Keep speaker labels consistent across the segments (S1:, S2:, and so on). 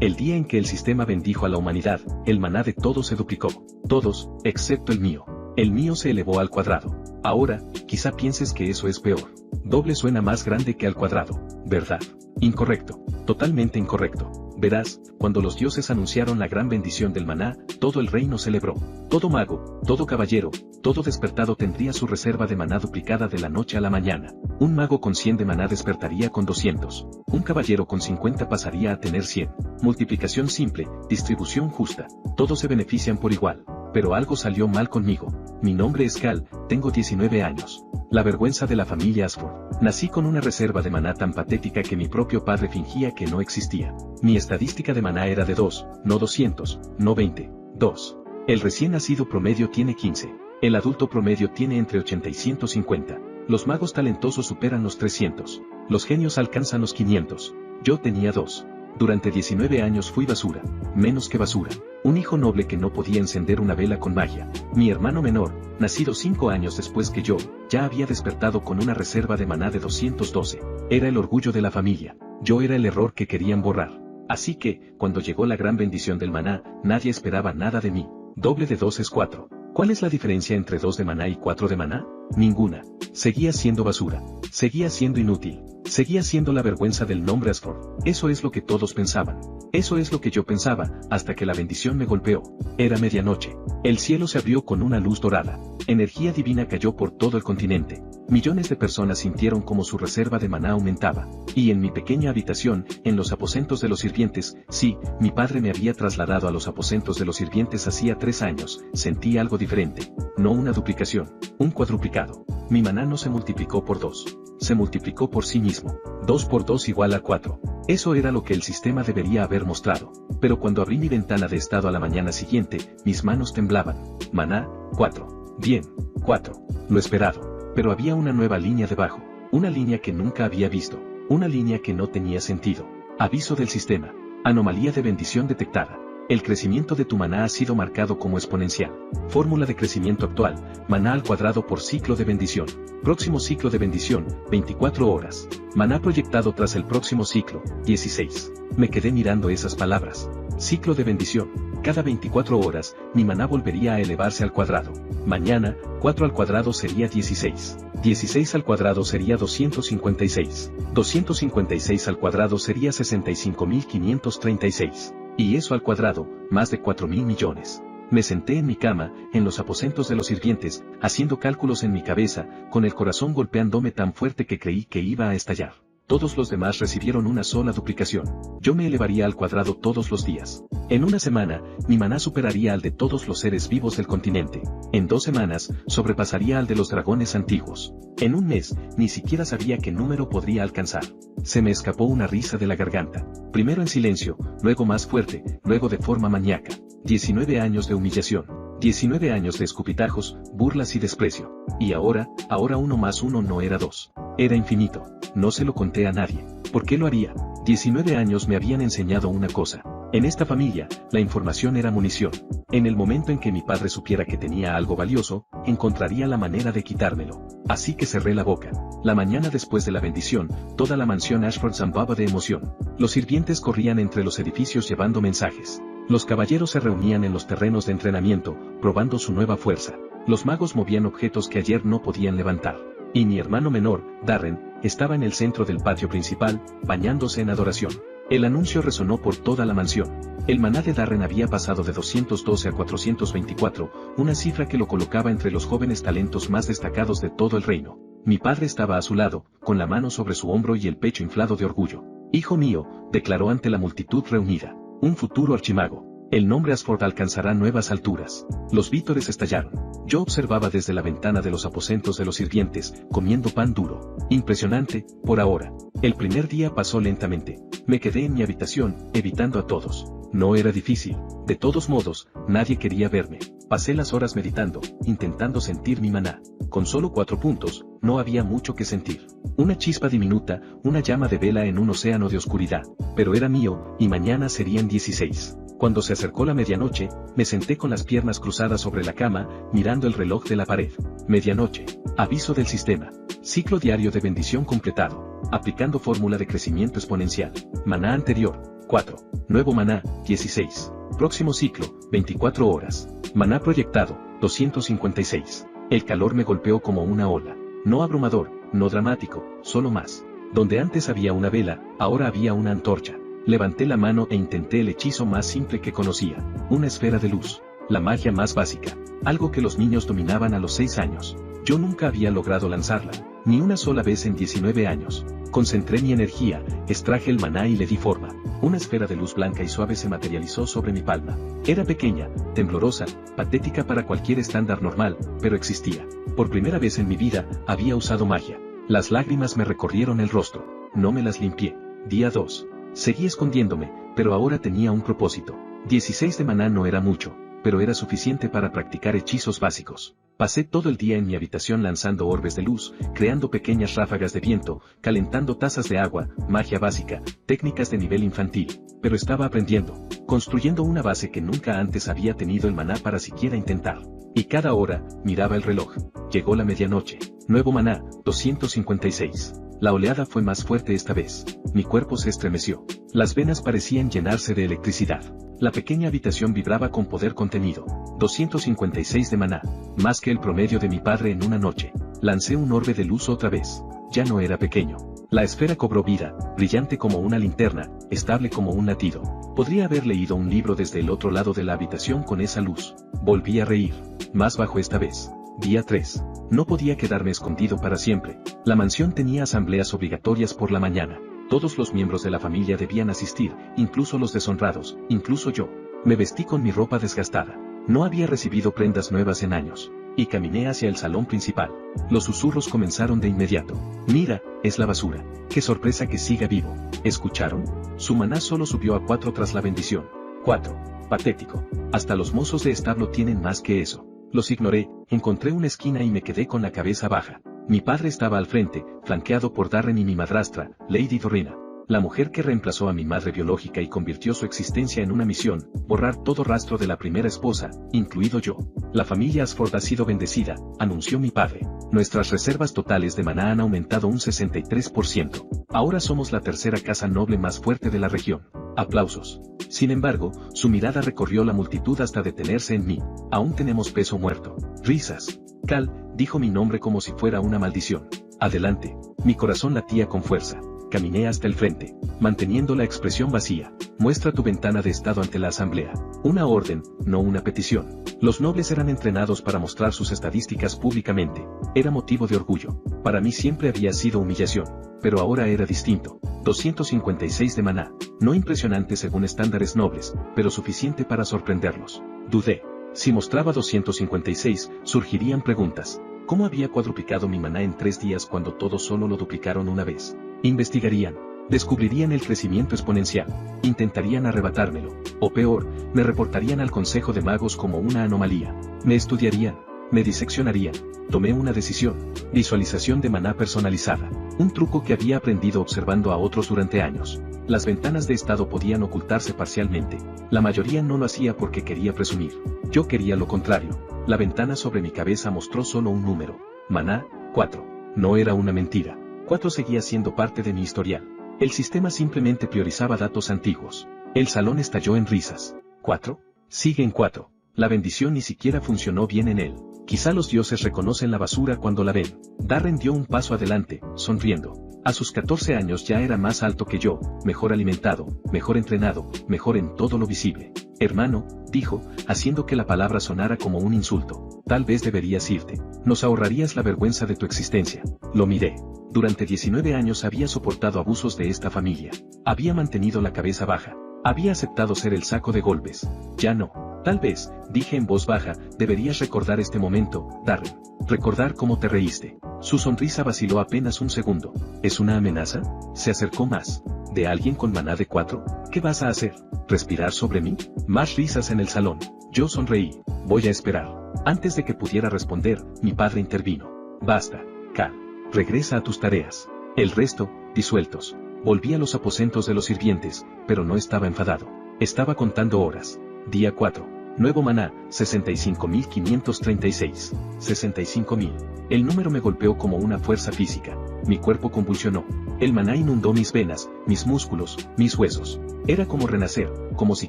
S1: El día en que el sistema bendijo a la humanidad, el maná de todos se duplicó. Todos, excepto el mío. El mío se elevó al cuadrado. Ahora, quizá pienses que eso es peor. Doble suena más grande que al cuadrado, ¿verdad? Incorrecto. Totalmente incorrecto. Verás, cuando los dioses anunciaron la gran bendición del maná, todo el reino celebró. Todo mago, todo caballero, todo despertado tendría su reserva de maná duplicada de la noche a la mañana. Un mago con 100 de maná despertaría con 200. Un caballero con 50 pasaría a tener 100. Multiplicación simple, distribución justa. Todos se benefician por igual. Pero algo salió mal conmigo. Mi nombre es Cal, tengo 19 años. La vergüenza de la familia Ashford. Nací con una reserva de maná tan patética que mi propio padre fingía que no existía. Mi estadística de maná era de 2, no 200, no 20, 2. El recién nacido promedio tiene 15. El adulto promedio tiene entre 80 y 150. Los magos talentosos superan los 300. Los genios alcanzan los 500. Yo tenía 2. Durante 19 años fui basura, menos que basura. Un hijo noble que no podía encender una vela con magia. Mi hermano menor, nacido 5 años después que yo, ya había despertado con una reserva de maná de 212. Era el orgullo de la familia. Yo era el error que querían borrar. Así que, cuando llegó la gran bendición del maná, nadie esperaba nada de mí. Doble de 2 es 4. ¿Cuál es la diferencia entre 2 de maná y 4 de maná? Ninguna. Seguía siendo basura. Seguía siendo inútil. Seguía siendo la vergüenza del nombre Ashford. Eso es lo que todos pensaban. Eso es lo que yo pensaba, hasta que la bendición me golpeó. Era medianoche. El cielo se abrió con una luz dorada. Energía divina cayó por todo el continente. Millones de personas sintieron como su reserva de maná aumentaba. Y en mi pequeña habitación, en los aposentos de los sirvientes, sí, mi padre me había trasladado a los aposentos de los sirvientes hacía 3 años, sentí algo diferente. No una duplicación, un cuadruplicado. Mi maná no se multiplicó por 2. Se multiplicó por sí mismo. 2 por 2 igual a 4. Eso era lo que el sistema debería haber mostrado. Pero cuando abrí mi ventana de estado a la mañana siguiente, mis manos temblaban. Maná, 4. Bien, 4. Lo esperado. Pero había una nueva línea debajo. Una línea que nunca había visto. Una línea que no tenía sentido. Aviso del sistema. Anomalía de bendición detectada. El crecimiento de tu maná ha sido marcado como exponencial. Fórmula de crecimiento actual, maná al cuadrado por ciclo de bendición. Próximo ciclo de bendición, 24 horas. Maná proyectado tras el próximo ciclo, 16. Me quedé mirando esas palabras. Ciclo de bendición. Cada 24 horas, mi maná volvería a elevarse al cuadrado. Mañana, 4 al cuadrado sería 16. 16 al cuadrado sería 256. 256 al cuadrado sería 65.536. Y eso al cuadrado, más de 4.000 millones. Me senté en mi cama, en los aposentos de los sirvientes, haciendo cálculos en mi cabeza, con el corazón golpeándome tan fuerte que creí que iba a estallar. Todos los demás recibieron una sola duplicación. Yo me elevaría al cuadrado todos los días. En una semana, mi maná superaría al de todos los seres vivos del continente. En 2 semanas, sobrepasaría al de los dragones antiguos. En un mes, ni siquiera sabía qué número podría alcanzar. Se me escapó una risa de la garganta. Primero en silencio, luego más fuerte, luego de forma maníaca. 19 años de humillación. 19 años de escupitajos, burlas y desprecio. Y ahora 1 más 1 no era 2. Era infinito. No se lo conté a nadie. ¿Por qué lo haría? 19 años me habían enseñado una cosa. En esta familia, la información era munición. En el momento en que mi padre supiera que tenía algo valioso, encontraría la manera de quitármelo. Así que cerré la boca. La mañana después de la bendición, toda la mansión Ashford zambaba de emoción. Los sirvientes corrían entre los edificios llevando mensajes. Los caballeros se reunían en los terrenos de entrenamiento, probando su nueva fuerza. Los magos movían objetos que ayer no podían levantar. Y mi hermano menor, Darren, estaba en el centro del patio principal, bañándose en adoración. El anuncio resonó por toda la mansión. El maná de Darren había pasado de 212 a 424, una cifra que lo colocaba entre los jóvenes talentos más destacados de todo el reino. Mi padre estaba a su lado, con la mano sobre su hombro y el pecho inflado de orgullo. «Hijo mío», declaró ante la multitud reunida, «un futuro archimago. El nombre Ashford alcanzará nuevas alturas». Los vítores estallaron. Yo observaba desde la ventana de los aposentos de los sirvientes, comiendo pan duro. Impresionante, por ahora. El primer día pasó lentamente. Me quedé en mi habitación, evitando a todos. No era difícil. De todos modos, nadie quería verme. Pasé las horas meditando, intentando sentir mi maná. Con solo 4 puntos, no había mucho que sentir. Una chispa diminuta, una llama de vela en un océano de oscuridad. Pero era mío, y mañana serían 16. Cuando se acercó la medianoche, me senté con las piernas cruzadas sobre la cama, mirando el reloj de la pared. Medianoche. Aviso del sistema. Ciclo diario de bendición completado. Aplicando fórmula de crecimiento exponencial. Maná anterior. 4. Nuevo maná, 16. Próximo ciclo, 24 horas. Maná proyectado, 256. El calor me golpeó como una ola. No abrumador, no dramático, solo más. Donde antes había una vela, ahora había una antorcha. Levanté la mano e intenté el hechizo más simple que conocía. Una esfera de luz. La magia más básica. Algo que los niños dominaban a los 6 años. Yo nunca había logrado lanzarla. Ni una sola vez en 19 años. Concentré mi energía, extraje el maná y le di forma. Una esfera de luz blanca y suave se materializó sobre mi palma. Era pequeña, temblorosa, patética para cualquier estándar normal, pero existía. Por primera vez en mi vida, había usado magia. Las lágrimas me recorrieron el rostro. No me las limpié. Día 2. Seguí escondiéndome, pero ahora tenía un propósito. 16 de maná no era mucho, pero era suficiente para practicar hechizos básicos. Pasé todo el día en mi habitación lanzando orbes de luz, creando pequeñas ráfagas de viento, calentando tazas de agua, magia básica, técnicas de nivel infantil. Pero estaba aprendiendo, construyendo una base que nunca antes había tenido el maná para siquiera intentar. Y cada hora, miraba el reloj. Llegó la medianoche. Nuevo maná, 256. La oleada fue más fuerte esta vez. Mi cuerpo se estremeció. Las venas parecían llenarse de electricidad. La pequeña habitación vibraba con poder contenido. 256 de maná. Más que el promedio de mi padre en una noche. Lancé un orbe de luz otra vez. Ya no era pequeño. La esfera cobró vida, brillante como una linterna, estable como un latido. Podría haber leído un libro desde el otro lado de la habitación con esa luz. Volví a reír. Más bajo esta vez. Día 3. No podía quedarme escondido para siempre. La mansión tenía asambleas obligatorias por la mañana. Todos los miembros de la familia debían asistir, incluso los deshonrados, incluso yo. Me vestí con mi ropa desgastada. No había recibido prendas nuevas en años. Y caminé hacia el salón principal. Los susurros comenzaron de inmediato. Mira, es la basura. Qué sorpresa que siga vivo. ¿Escucharon? Su maná solo subió a 4 tras la bendición. 4. Patético. Hasta los mozos de establo tienen más que eso. Los ignoré, encontré una esquina y me quedé con la cabeza baja. Mi padre estaba al frente, flanqueado por Darren y mi madrastra, Lady Dorina. La mujer que reemplazó a mi madre biológica y convirtió su existencia en una misión, borrar todo rastro de la primera esposa, incluido yo. La familia Ashford ha sido bendecida, anunció mi padre. Nuestras reservas totales de maná han aumentado un 63%. Ahora somos la tercera casa noble más fuerte de la región. Aplausos. Sin embargo, su mirada recorrió la multitud hasta detenerse en mí. Aún tenemos peso muerto. Risas. Cal, dijo mi nombre como si fuera una maldición. Adelante. Mi corazón latía con fuerza. Caminé hasta el frente, manteniendo la expresión vacía. Muestra tu ventana de estado ante la asamblea. Una orden, no una petición. Los nobles eran entrenados para mostrar sus estadísticas públicamente. Era motivo de orgullo. Para mí siempre había sido humillación. Pero ahora era distinto. 256 de maná. No impresionante según estándares nobles, pero suficiente para sorprenderlos. Dudé. Si mostraba 256, surgirían preguntas. ¿Cómo había cuadruplicado mi maná en 3 días cuando todos solo lo duplicaron una vez? Investigarían. Descubrirían el crecimiento exponencial. Intentarían arrebatármelo. O peor, me reportarían al Consejo de Magos como una anomalía. Me estudiarían. Me diseccionarían. Tomé una decisión. Visualización de maná personalizada. Un truco que había aprendido observando a otros durante años. Las ventanas de estado podían ocultarse parcialmente. La mayoría no lo hacía porque quería presumir. Yo quería lo contrario. La ventana sobre mi cabeza mostró solo un número. Maná, 4. No era una mentira. 4 seguía siendo parte de mi historial. El sistema simplemente priorizaba datos antiguos. El salón estalló en risas. ¿4? Sigue en 4. La bendición ni siquiera funcionó bien en él. Quizá los dioses reconocen la basura cuando la ven. Darren dio un paso adelante, sonriendo. A sus 14 años ya era más alto que yo, mejor alimentado, mejor entrenado, mejor en todo lo visible. Hermano, dijo, haciendo que la palabra sonara como un insulto. Tal vez deberías irte. Nos ahorrarías la vergüenza de tu existencia. Lo miré. Durante 19 años había soportado abusos de esta familia. Había mantenido la cabeza baja. Había aceptado ser el saco de golpes. Ya no. Tal vez, dije en voz baja, deberías recordar este momento, Darren. Recordar cómo te reíste. Su sonrisa vaciló apenas un segundo. ¿Es una amenaza? Se acercó más. ¿De alguien con maná de 4? ¿Qué vas a hacer? ¿Respirar sobre mí? Más risas en el salón. Yo sonreí. Voy a esperar. Antes de que pudiera responder, mi padre intervino. Basta, Cal. Regresa a tus tareas. El resto, disueltos. Volví a los aposentos de los sirvientes, pero no estaba enfadado. Estaba contando horas. Día 4. Nuevo maná, 65.536. 65.000. El número me golpeó como una fuerza física. Mi cuerpo convulsionó. El maná inundó mis venas, mis músculos, mis huesos. Era como renacer, como si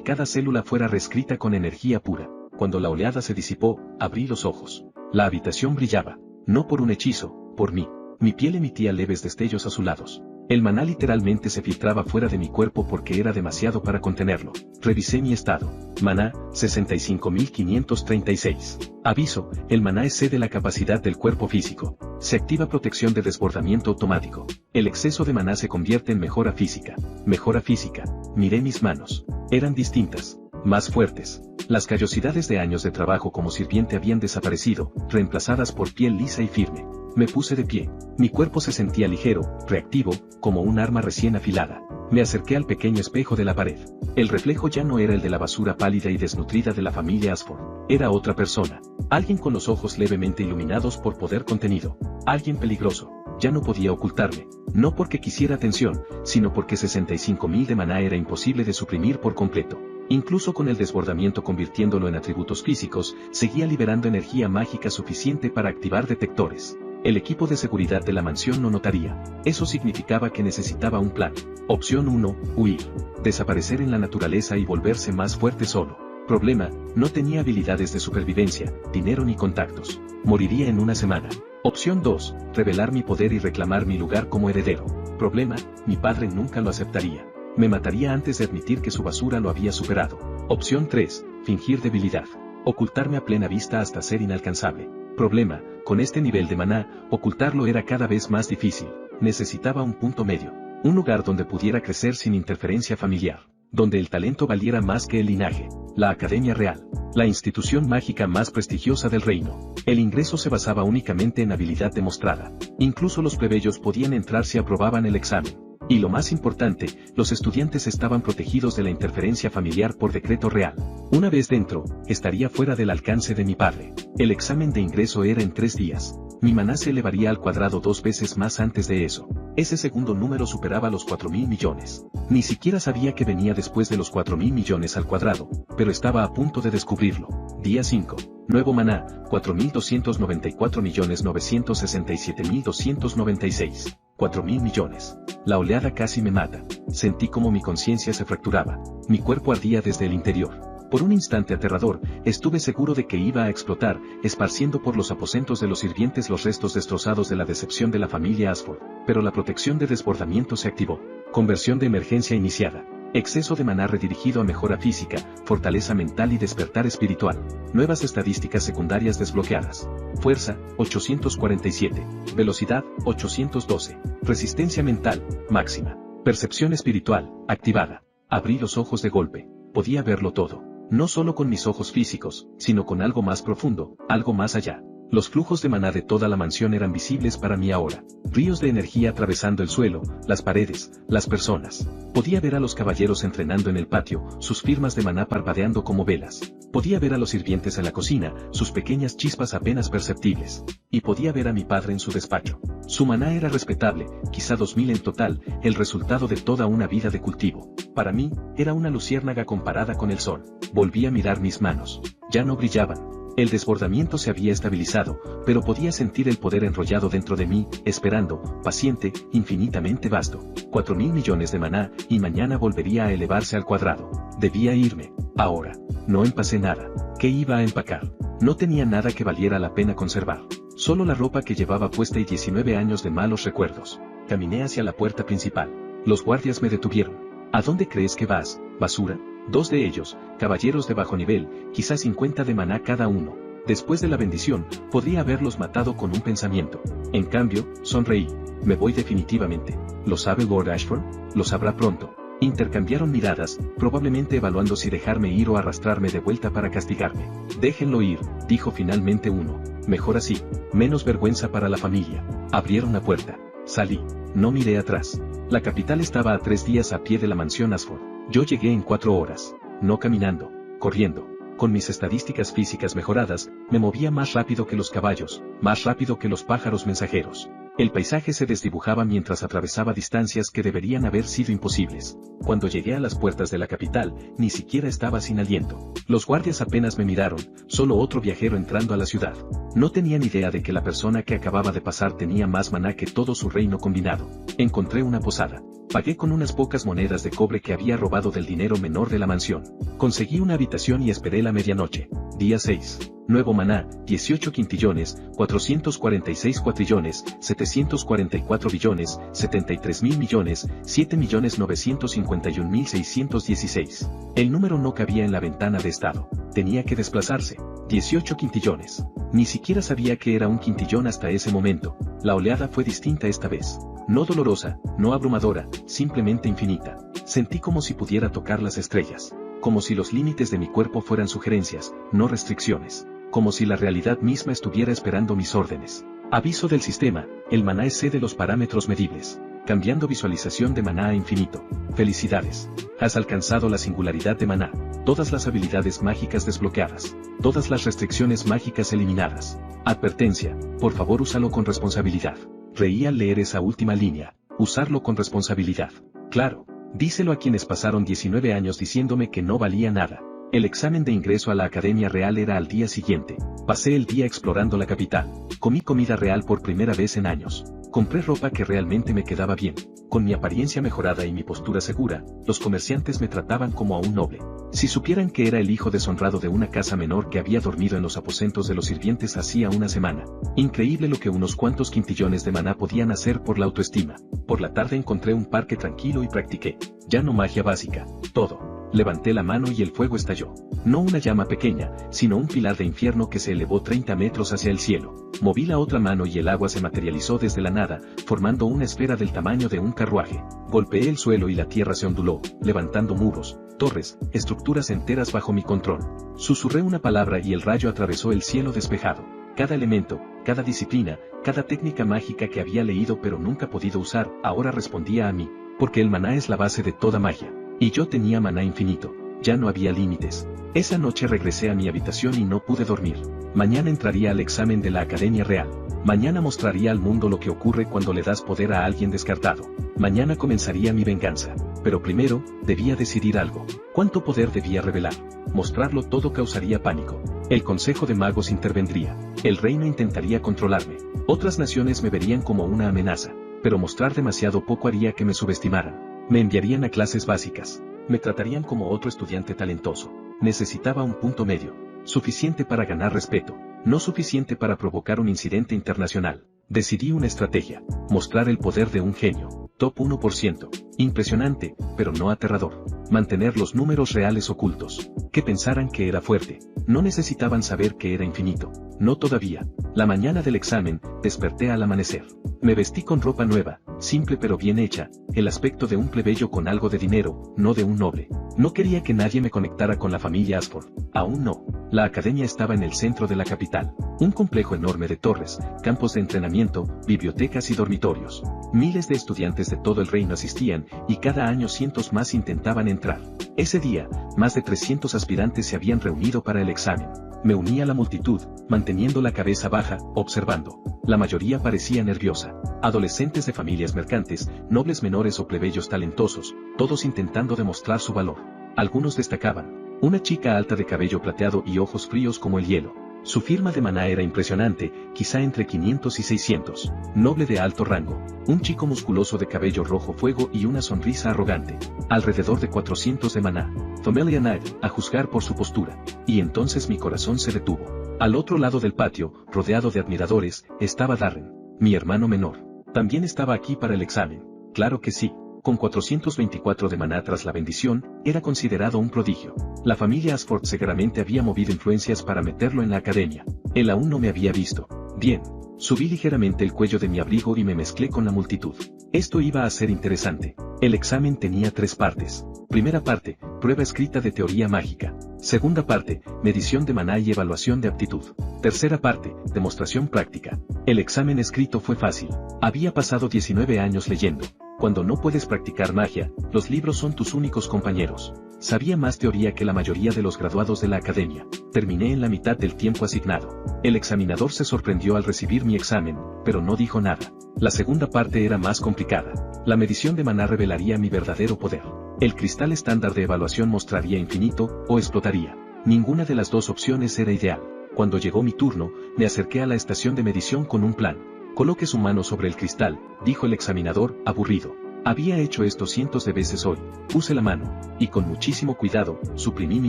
S1: cada célula fuera reescrita con energía pura. Cuando la oleada se disipó, abrí los ojos. La habitación brillaba. No por un hechizo, por mí. Mi piel emitía leves destellos azulados. El maná literalmente se filtraba fuera de mi cuerpo porque era demasiado para contenerlo. Revisé mi estado. Maná, 65.536. Aviso, el maná excede la capacidad del cuerpo físico. Se activa protección de desbordamiento automático. El exceso de maná se convierte en mejora física. Mejora física. Miré mis manos. Eran distintas. Más fuertes. Las callosidades de años de trabajo como sirviente habían desaparecido, reemplazadas por piel lisa y firme. Me puse de pie. Mi cuerpo se sentía ligero, reactivo, como un arma recién afilada. Me acerqué al pequeño espejo de la pared. El reflejo ya no era el de la basura pálida y desnutrida de la familia Ashford. Era otra persona. Alguien con los ojos levemente iluminados por poder contenido. Alguien peligroso. Ya no podía ocultarme. No porque quisiera atención, sino porque 65.000 de maná era imposible de suprimir por completo. Incluso con el desbordamiento convirtiéndolo en atributos físicos, seguía liberando energía mágica suficiente para activar detectores. El equipo de seguridad de la mansión no notaría. Eso significaba que necesitaba un plan. Opción 1, huir. Desaparecer en la naturaleza y volverse más fuerte solo. Problema, no tenía habilidades de supervivencia, dinero ni contactos. Moriría en una semana. Opción 2, revelar mi poder y reclamar mi lugar como heredero. Problema, mi padre nunca lo aceptaría. Me mataría antes de admitir que su basura lo había superado. Opción 3, fingir debilidad. Ocultarme a plena vista hasta ser inalcanzable. Problema, con este nivel de maná, ocultarlo era cada vez más difícil. Necesitaba un punto medio. Un lugar donde pudiera crecer sin interferencia familiar. Donde el talento valiera más que el linaje. La Academia Real. La institución mágica más prestigiosa del reino. El ingreso se basaba únicamente en habilidad demostrada. Incluso los plebeyos podían entrar si aprobaban el examen. Y lo más importante, los estudiantes estaban protegidos de la interferencia familiar por decreto real. Una vez dentro, estaría fuera del alcance de mi padre. El examen de ingreso era en 3 días. Mi maná se elevaría al cuadrado 2 veces más antes de eso. Ese segundo número superaba los 4.000 millones. Ni siquiera sabía que venía después de los 4.000 millones al cuadrado, pero estaba a punto de descubrirlo. Día 5. Nuevo maná, 4.294.967.296. 4.000 millones. La oleada casi me mata. Sentí como mi conciencia se fracturaba. Mi cuerpo ardía desde el interior. Por un instante aterrador, estuve seguro de que iba a explotar, esparciendo por los aposentos de los sirvientes los restos destrozados de la decepción de la familia Ashford. Pero la protección de desbordamiento se activó. Conversión de emergencia iniciada. Exceso de maná redirigido a mejora física, fortaleza mental y despertar espiritual. Nuevas estadísticas secundarias desbloqueadas. Fuerza, 847. Velocidad, 812. Resistencia mental, máxima. Percepción espiritual, activada. Abrí los ojos de golpe. Podía verlo todo. No solo con mis ojos físicos, sino con algo más profundo, algo más allá. Los flujos de maná de toda la mansión eran visibles para mí ahora. Ríos de energía atravesando el suelo, las paredes, las personas. Podía ver a los caballeros entrenando en el patio, sus firmas de maná parpadeando como velas. Podía ver a los sirvientes en la cocina, sus pequeñas chispas apenas perceptibles. Y podía ver a mi padre en su despacho. Su maná era respetable, quizá 2.000 en total, el resultado de toda una vida de cultivo. Para mí, era una luciérnaga comparada con el sol. Volví a mirar mis manos. Ya no brillaban. El desbordamiento se había estabilizado, pero podía sentir el poder enrollado dentro de mí, esperando, paciente, infinitamente vasto. 4.000 millones de maná, y mañana volvería a elevarse al cuadrado. Debía irme. Ahora. No empacé nada. ¿Qué iba a empacar? No tenía nada que valiera la pena conservar. Solo la ropa que llevaba puesta y 19 años de malos recuerdos. Caminé hacia la puerta principal. Los guardias me detuvieron. ¿A dónde crees que vas, basura? 2 de ellos, caballeros de bajo nivel, quizás 50 de maná cada uno. Después de la bendición, podría haberlos matado con un pensamiento. En cambio, sonreí. Me voy definitivamente. ¿Lo sabe Lord Ashford? Lo sabrá pronto. Intercambiaron miradas, probablemente evaluando si dejarme ir o arrastrarme de vuelta para castigarme. Déjenlo ir, dijo finalmente uno. Mejor así. Menos vergüenza para la familia. Abrieron la puerta. Salí. No miré atrás. La capital estaba a 3 días a pie de la mansión Ashford. Yo llegué en 4 horas. No caminando, corriendo. Con mis estadísticas físicas mejoradas, me movía más rápido que los caballos, más rápido que los pájaros mensajeros. El paisaje se desdibujaba mientras atravesaba distancias que deberían haber sido imposibles. Cuando llegué a las puertas de la capital, ni siquiera estaba sin aliento. Los guardias apenas me miraron, solo otro viajero entrando a la ciudad. No tenía ni idea de que la persona que acababa de pasar tenía más maná que todo su reino combinado. Encontré una posada. Pagué con unas pocas monedas de cobre que había robado del dinero menor de la mansión. Conseguí una habitación y esperé la medianoche. Día 6. Nuevo maná, 18 quintillones, 446 cuatrillones, 744 billones, 73 mil millones, 7.951.616. El número no cabía en la ventana de estado. Tenía que desplazarse. 18 quintillones. Ni siquiera sabía que era un quintillón hasta ese momento. La oleada fue distinta esta vez. No dolorosa, no abrumadora, simplemente infinita. Sentí como si pudiera tocar las estrellas. Como si los límites de mi cuerpo fueran sugerencias, no restricciones. Como si la realidad misma estuviera esperando mis órdenes. Aviso del sistema, el maná excede los parámetros medibles. Cambiando visualización de maná a infinito. Felicidades. Has alcanzado la singularidad de maná. Todas las habilidades mágicas desbloqueadas. Todas las restricciones mágicas eliminadas. Advertencia, por favor úsalo con responsabilidad. Reí al leer esa última línea. Usarlo con responsabilidad. Claro, díselo a quienes pasaron 19 años diciéndome que no valía nada. El examen de ingreso a la Academia Real era al día siguiente. Pasé el día explorando la capital. Comí comida real por primera vez en años. Compré ropa que realmente me quedaba bien. Con mi apariencia mejorada y mi postura segura, los comerciantes me trataban como a un noble. Si supieran que era el hijo deshonrado de una casa menor que había dormido en los aposentos de los sirvientes hacía una semana. Increíble lo que unos cuantos quintillones de maná podían hacer por la autoestima. Por la tarde encontré un parque tranquilo y practiqué. Ya no magia básica, todo. Levanté la mano y el fuego estalló. No una llama pequeña, sino un pilar de infierno que se elevó 30 metros hacia el cielo. Moví la otra mano y el agua se materializó desde la nada, formando una esfera del tamaño de un carruaje. Golpeé el suelo y la tierra se onduló, levantando muros, torres, estructuras enteras bajo mi control. Susurré una palabra y el rayo atravesó el cielo despejado. Cada elemento, cada disciplina, cada técnica mágica que había leído pero nunca podido usar, ahora respondía a mí, porque el maná es la base de toda magia. Y yo tenía maná infinito, ya no había límites. Esa noche regresé a mi habitación y no pude dormir. Mañana entraría al examen de la Academia Real. Mañana mostraría al mundo lo que ocurre cuando le das poder a alguien descartado. Mañana comenzaría mi venganza. Pero primero, debía decidir algo. ¿Cuánto poder debía revelar? Mostrarlo todo causaría pánico. El Consejo de Magos intervendría. El reino intentaría controlarme. Otras naciones me verían como una amenaza. Pero mostrar demasiado poco haría que me subestimaran. Me enviarían a clases básicas. Me tratarían como otro estudiante talentoso. Necesitaba un punto medio. Suficiente para ganar respeto. No suficiente para provocar un incidente internacional. Decidí una estrategia. Mostrar el poder de un genio. Top 1%. Impresionante, pero no aterrador. Mantener los números reales ocultos. Que pensaran que era fuerte. No necesitaban saber que era infinito. No todavía. La mañana del examen, desperté al amanecer. Me vestí con ropa nueva, simple pero bien hecha, el aspecto de un plebeyo con algo de dinero, no de un noble. No quería que nadie me conectara con la familia Ashford. Aún no. La academia estaba en el centro de la capital. Un complejo enorme de torres, campos de entrenamiento, bibliotecas y dormitorios. Miles de estudiantes de todo el reino asistían, y cada año cientos más intentaban entrar. Ese día, más de 300 aspirantes se habían reunido para el examen. Me uní a la multitud, manteniendo la cabeza baja, observando. La mayoría parecía nerviosa. Adolescentes de familias mercantes, nobles menores o plebeyos talentosos, todos intentando demostrar su valor. Algunos destacaban. Una chica alta de cabello plateado y ojos fríos como el hielo. Su firma de maná era impresionante, quizá entre 500 y 600. Noble de alto rango. Un chico musculoso de cabello rojo fuego y una sonrisa arrogante. Alrededor de 400 de maná. Thomelia Knight, a juzgar por su postura. Y entonces mi corazón se detuvo. Al otro lado del patio, rodeado de admiradores, estaba Darren, mi hermano menor. También estaba aquí para el examen. Claro que sí. Con 424 de maná tras la bendición, era considerado un prodigio. La familia Ashford seguramente había movido influencias para meterlo en la academia. Él aún no me había visto. Bien. Subí ligeramente el cuello de mi abrigo y me mezclé con la multitud. Esto iba a ser interesante. El examen tenía 3 partes. Primera parte, prueba escrita de teoría mágica. Segunda parte, medición de maná y evaluación de aptitud. Tercera parte, demostración práctica. El examen escrito fue fácil. Había pasado 19 años leyendo. Cuando no puedes practicar magia, los libros son tus únicos compañeros. Sabía más teoría que la mayoría de los graduados de la academia. Terminé en la mitad del tiempo asignado. El examinador se sorprendió al recibir mi examen, pero no dijo nada. La segunda parte era más complicada. La medición de maná revelaría mi verdadero poder. El cristal estándar de evaluación mostraría infinito, o explotaría. Ninguna de las dos opciones era ideal. Cuando llegó mi turno, me acerqué a la estación de medición con un plan. Coloque su mano sobre el cristal, dijo el examinador, aburrido. Había hecho esto cientos de veces hoy. Puse la mano, y con muchísimo cuidado, suprimí mi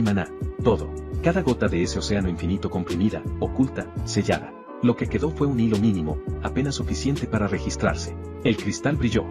S1: maná. Todo. Cada gota de ese océano infinito comprimida, oculta, sellada. Lo que quedó fue un hilo mínimo, apenas suficiente para registrarse. El cristal brilló.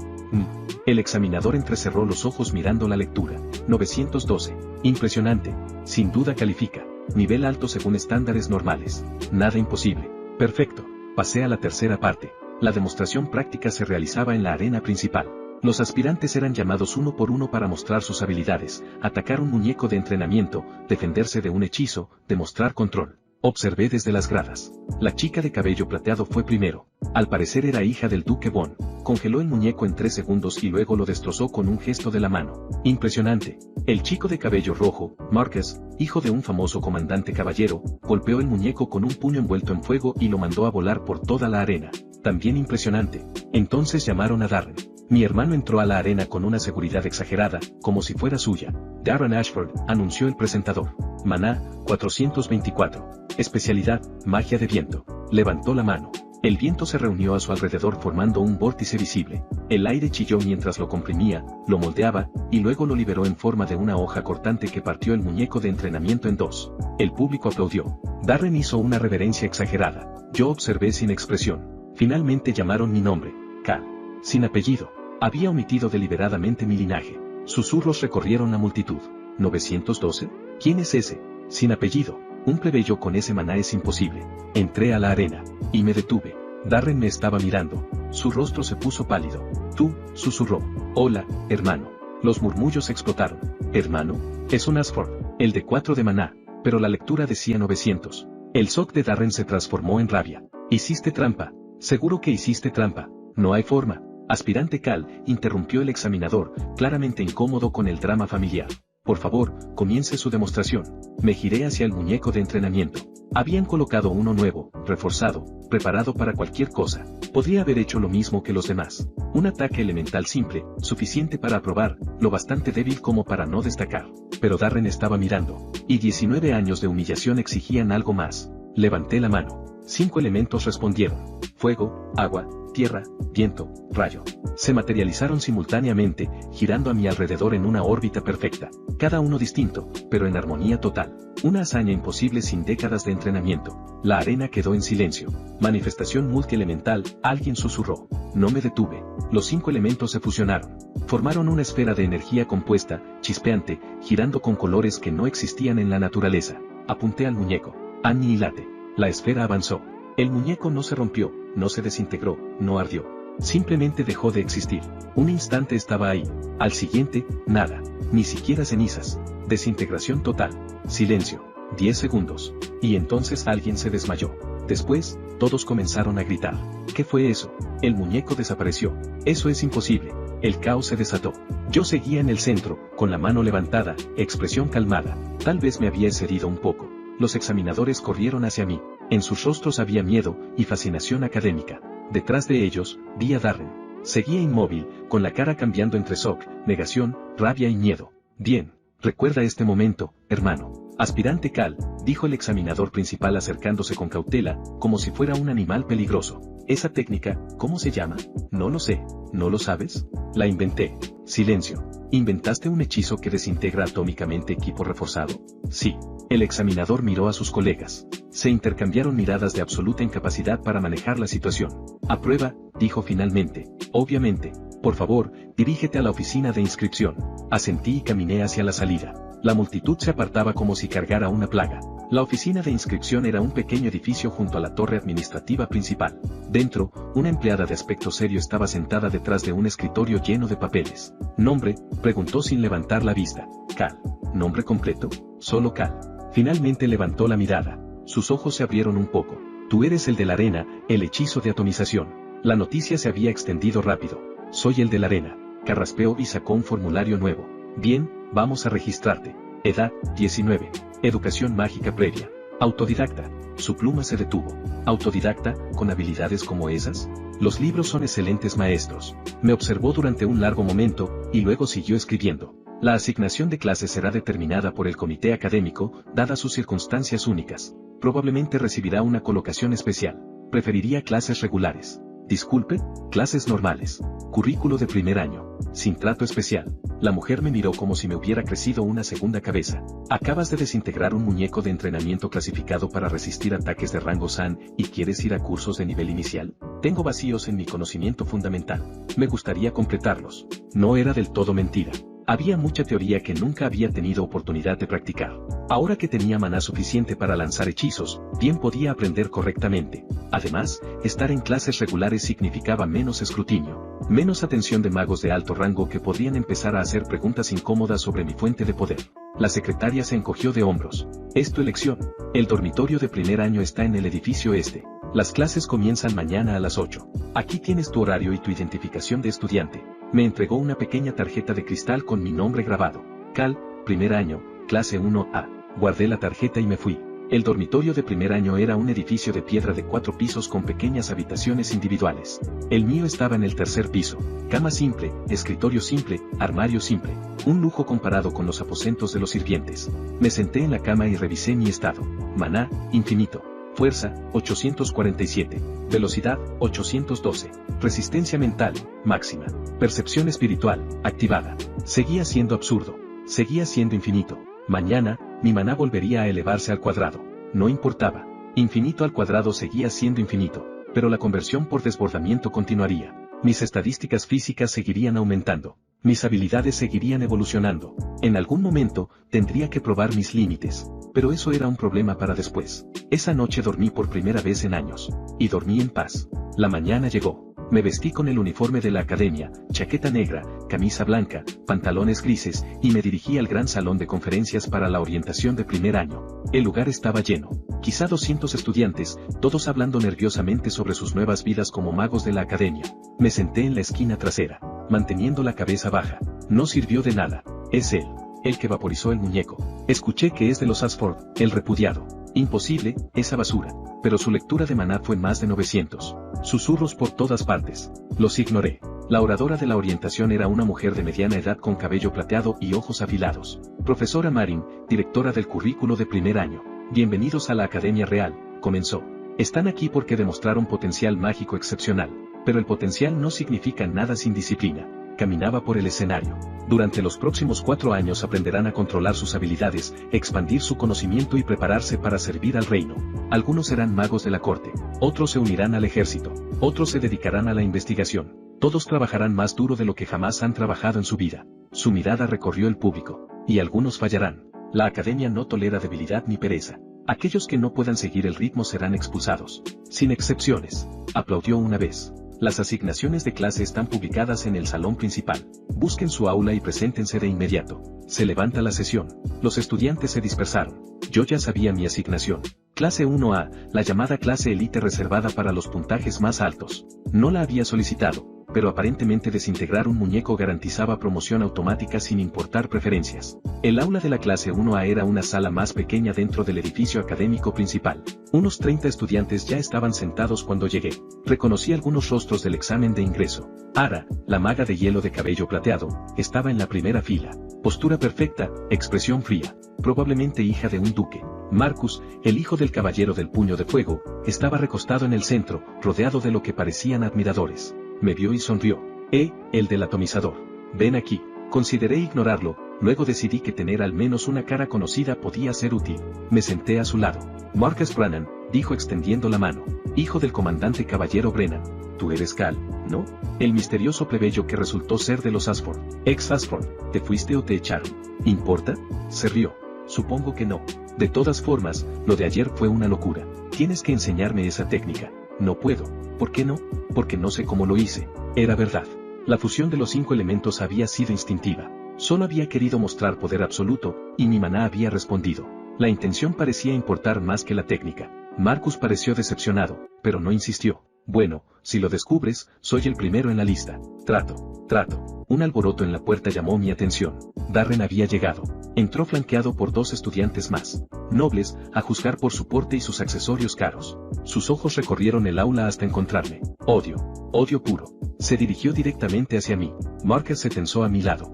S1: El examinador entrecerró los ojos mirando la lectura. 912. Impresionante. Sin duda califica. Nivel alto según estándares normales. Nada imposible. Perfecto. Pasé a la tercera parte. La demostración práctica se realizaba en la arena principal. Los aspirantes eran llamados uno por uno para mostrar sus habilidades, atacar un muñeco de entrenamiento, defenderse de un hechizo, demostrar control. Observé desde las gradas. La chica de cabello plateado fue primero. Al parecer era hija del duque Von. Congeló el muñeco en 3 segundos y luego lo destrozó con un gesto de la mano. Impresionante. El chico de cabello rojo, Marcus, hijo de un famoso comandante caballero, golpeó el muñeco con un puño envuelto en fuego y lo mandó a volar por toda la arena. También impresionante. Entonces llamaron a Darren. Mi hermano entró a la arena con una seguridad exagerada, como si fuera suya. Darren Ashford, anunció el presentador. Maná, 424. Especialidad, magia de viento. Levantó la mano. El viento se reunió a su alrededor formando un vórtice visible. El aire chilló mientras lo comprimía, lo moldeaba, y luego lo liberó en forma de una hoja cortante que partió el muñeco de entrenamiento en dos. El público aplaudió. Darren hizo una reverencia exagerada. Yo observé sin expresión. Finalmente llamaron mi nombre. Cal. Sin apellido. Había omitido deliberadamente mi linaje. Susurros recorrieron la multitud. ¿912? ¿Quién es ese? Sin apellido. Un plebeyo con ese maná es imposible. Entré a la arena. Y me detuve. Darren me estaba mirando. Su rostro se puso pálido. Tú, susurró. Hola, hermano. Los murmullos explotaron. ¿Hermano? Es un Ashford. El de 4 de maná. Pero la lectura decía 900. El shock de Darren se transformó en rabia. Hiciste trampa. Seguro que hiciste trampa. No hay forma. Aspirante Cal, interrumpió el examinador, claramente incómodo con el drama familiar. Por favor, comience su demostración. Me giré hacia el muñeco de entrenamiento. Habían colocado uno nuevo, reforzado, preparado para cualquier cosa. Podría haber hecho lo mismo que los demás. Un ataque elemental simple, suficiente para aprobar, lo bastante débil como para no destacar. Pero Darren estaba mirando. Y 19 años de humillación exigían algo más. Levanté la mano. 5 elementos respondieron. Fuego, agua, tierra, viento, rayo. Se materializaron simultáneamente, girando a mi alrededor en una órbita perfecta. Cada uno distinto, pero en armonía total. Una hazaña imposible sin décadas de entrenamiento. La arena quedó en silencio. Manifestación multielemental, alguien susurró. No me detuve. Los 5 elementos se fusionaron. Formaron una esfera de energía compuesta, chispeante, girando con colores que no existían en la naturaleza. Apunté al muñeco. Annihilate. La esfera avanzó. El muñeco no se rompió, no se desintegró, no ardió. Simplemente dejó de existir. Un instante estaba ahí. Al siguiente, nada. Ni siquiera cenizas. Desintegración total. Silencio. 10 segundos. Y entonces alguien se desmayó. Después, todos comenzaron a gritar. ¿Qué fue eso? El muñeco desapareció. Eso es imposible. El caos se desató. Yo seguía en el centro, con la mano levantada, expresión calmada. Tal vez me había excedido un poco. Los examinadores corrieron hacia mí. En sus rostros había miedo y fascinación académica. Detrás de ellos, vi a Darren. Seguía inmóvil, con la cara cambiando entre shock, negación, rabia y miedo. Bien, recuerda este momento, hermano. Aspirante Cal, dijo el examinador principal acercándose con cautela, como si fuera un animal peligroso. Esa técnica, ¿cómo se llama? No lo sé. ¿No lo sabes? La inventé. Silencio. ¿Inventaste un hechizo que desintegra atómicamente equipo reforzado? Sí. El examinador miró a sus colegas. Se intercambiaron miradas de absoluta incapacidad para manejar la situación. Aprueba, dijo finalmente. Obviamente. Por favor, dirígete a la oficina de inscripción. Asentí y caminé hacia la salida. La multitud se apartaba como si cargara una plaga. La oficina de inscripción era un pequeño edificio junto a la torre administrativa principal. Dentro, una empleada de aspecto serio estaba sentada detrás de un escritorio lleno de papeles. ¿Nombre?, preguntó sin levantar la vista. Cal. ¿Nombre completo? Solo Cal. Finalmente levantó la mirada. Sus ojos se abrieron un poco. Tú eres el de la arena, el hechizo de atomización. La noticia se había extendido rápido. Soy el de la arena. Carraspeó y sacó un formulario nuevo. Bien, Vamos a registrarte. Edad, 19. Educación mágica previa. Autodidacta. Su pluma se detuvo. ¿Autodidacta, con habilidades como esas? Los libros son excelentes maestros. Me observó durante un largo momento, y luego siguió escribiendo. La asignación de clases será determinada por el comité académico, dadas sus circunstancias únicas. Probablemente recibirá una colocación especial. Preferiría clases regulares. Disculpe, clases normales. Currículo de primer año. Sin trato especial. La mujer me miró como si me hubiera crecido una segunda cabeza. Acabas de desintegrar un muñeco de entrenamiento clasificado para resistir ataques de rango San y quieres ir a cursos de nivel inicial. Tengo vacíos en mi conocimiento fundamental. Me gustaría completarlos. No era del todo mentira. Había mucha teoría que nunca había tenido oportunidad de practicar. Ahora que tenía maná suficiente para lanzar hechizos, bien podía aprender correctamente. Además, estar en clases regulares significaba menos escrutinio, menos atención de magos de alto rango que podrían empezar a hacer preguntas incómodas sobre mi fuente de poder. La secretaria se encogió de hombros. Es tu elección. El dormitorio de primer año está en el edificio este. Las clases comienzan mañana a las 8. Aquí tienes tu horario y tu identificación de estudiante. Me entregó una pequeña tarjeta de cristal con mi nombre grabado. Cal, primer año, clase 1A. Guardé la tarjeta y me fui. El dormitorio de primer año era un edificio de piedra de 4 pisos con pequeñas habitaciones individuales. El mío estaba en el tercer piso. Cama simple, escritorio simple, armario simple. Un lujo comparado con los aposentos de los sirvientes. Me senté en la cama y revisé mi estado. Maná, infinito. Fuerza, 847. Velocidad, 812. Resistencia mental, máxima. Percepción espiritual, activada. Seguía siendo absurdo. Seguía siendo infinito. Mañana, mi maná volvería a elevarse al cuadrado. No importaba. Infinito al cuadrado seguía siendo infinito, pero la conversión por desbordamiento continuaría. Mis estadísticas físicas seguirían aumentando. Mis habilidades seguirían evolucionando. En algún momento, tendría que probar mis límites. Pero eso era un problema para después. Esa noche dormí por primera vez en años. Y dormí en paz. La mañana llegó. Me vestí con el uniforme de la academia, chaqueta negra, camisa blanca, pantalones grises, y me dirigí al gran salón de conferencias para la orientación de primer año. El lugar estaba lleno. Quizá 200 estudiantes, todos hablando nerviosamente sobre sus nuevas vidas como magos de la academia. Me senté en la esquina trasera, manteniendo la cabeza baja. No sirvió de nada. Es él, el que vaporizó el muñeco. Escuché que es de los Ashford, el repudiado. Imposible, esa basura. Pero su lectura de maná fue más de 900. Susurros por todas partes. Los ignoré. La oradora de la orientación era una mujer de mediana edad con cabello plateado y ojos afilados. Profesora Marin, directora del currículo de primer año. Bienvenidos a la Academia Real, comenzó. Están aquí porque demostraron potencial mágico excepcional. Pero el potencial no significa nada sin disciplina. Caminaba por el escenario. Durante los próximos 4 años aprenderán a controlar sus habilidades, expandir su conocimiento y prepararse para servir al reino. Algunos serán magos de la corte, otros se unirán al ejército, otros se dedicarán a la investigación. Todos trabajarán más duro de lo que jamás han trabajado en su vida. Su mirada recorrió el público. Y algunos fallarán. La academia no tolera debilidad ni pereza. Aquellos que no puedan seguir el ritmo serán expulsados. Sin excepciones. Aplaudió una vez. Las asignaciones de clase están publicadas en el salón principal. Busquen su aula y preséntense de inmediato. Se levanta la sesión. Los estudiantes se dispersaron. Yo ya sabía mi asignación. Clase 1A, la llamada clase élite reservada para los puntajes más altos. No la había solicitado, pero aparentemente desintegrar un muñeco garantizaba promoción automática sin importar preferencias. El aula de la clase 1A era una sala más pequeña dentro del edificio académico principal. Unos 30 estudiantes ya estaban sentados cuando llegué. Reconocí algunos rostros del examen de ingreso. Ara, la maga de hielo de cabello plateado, estaba en la primera fila. Postura perfecta, expresión fría, probablemente hija de un duque. Marcus, el hijo del caballero del puño de fuego, estaba recostado en el centro, rodeado de lo que parecían admiradores. Me vio y sonrió. El del atomizador. Ven aquí. Consideré ignorarlo, luego decidí que tener al menos una cara conocida podía ser útil. Me senté a su lado. Marcus Brennan, dijo extendiendo la mano. Hijo del comandante caballero Brennan. Tú eres Cal, ¿no? El misterioso plebeyo que resultó ser de los Ashford. Ex Ashford. ¿Te fuiste o te echaron? ¿Importa? Se rió. Supongo que no. De todas formas, lo de ayer fue una locura. Tienes que enseñarme esa técnica. No puedo. ¿Por qué no? Porque no sé cómo lo hice. Era verdad. La fusión de los 5 elementos había sido instintiva. Solo había querido mostrar poder absoluto, y mi maná había respondido. La intención parecía importar más que la técnica. Marcus pareció decepcionado, pero no insistió. Bueno, si lo descubres, soy el primero en la lista. Trato. Un alboroto en la puerta llamó mi atención. Darren había llegado. Entró flanqueado por 2 estudiantes más. Nobles, a juzgar por su porte y sus accesorios caros. Sus ojos recorrieron el aula hasta encontrarme. Odio puro. Se dirigió directamente hacia mí. Marcus se tensó a mi lado.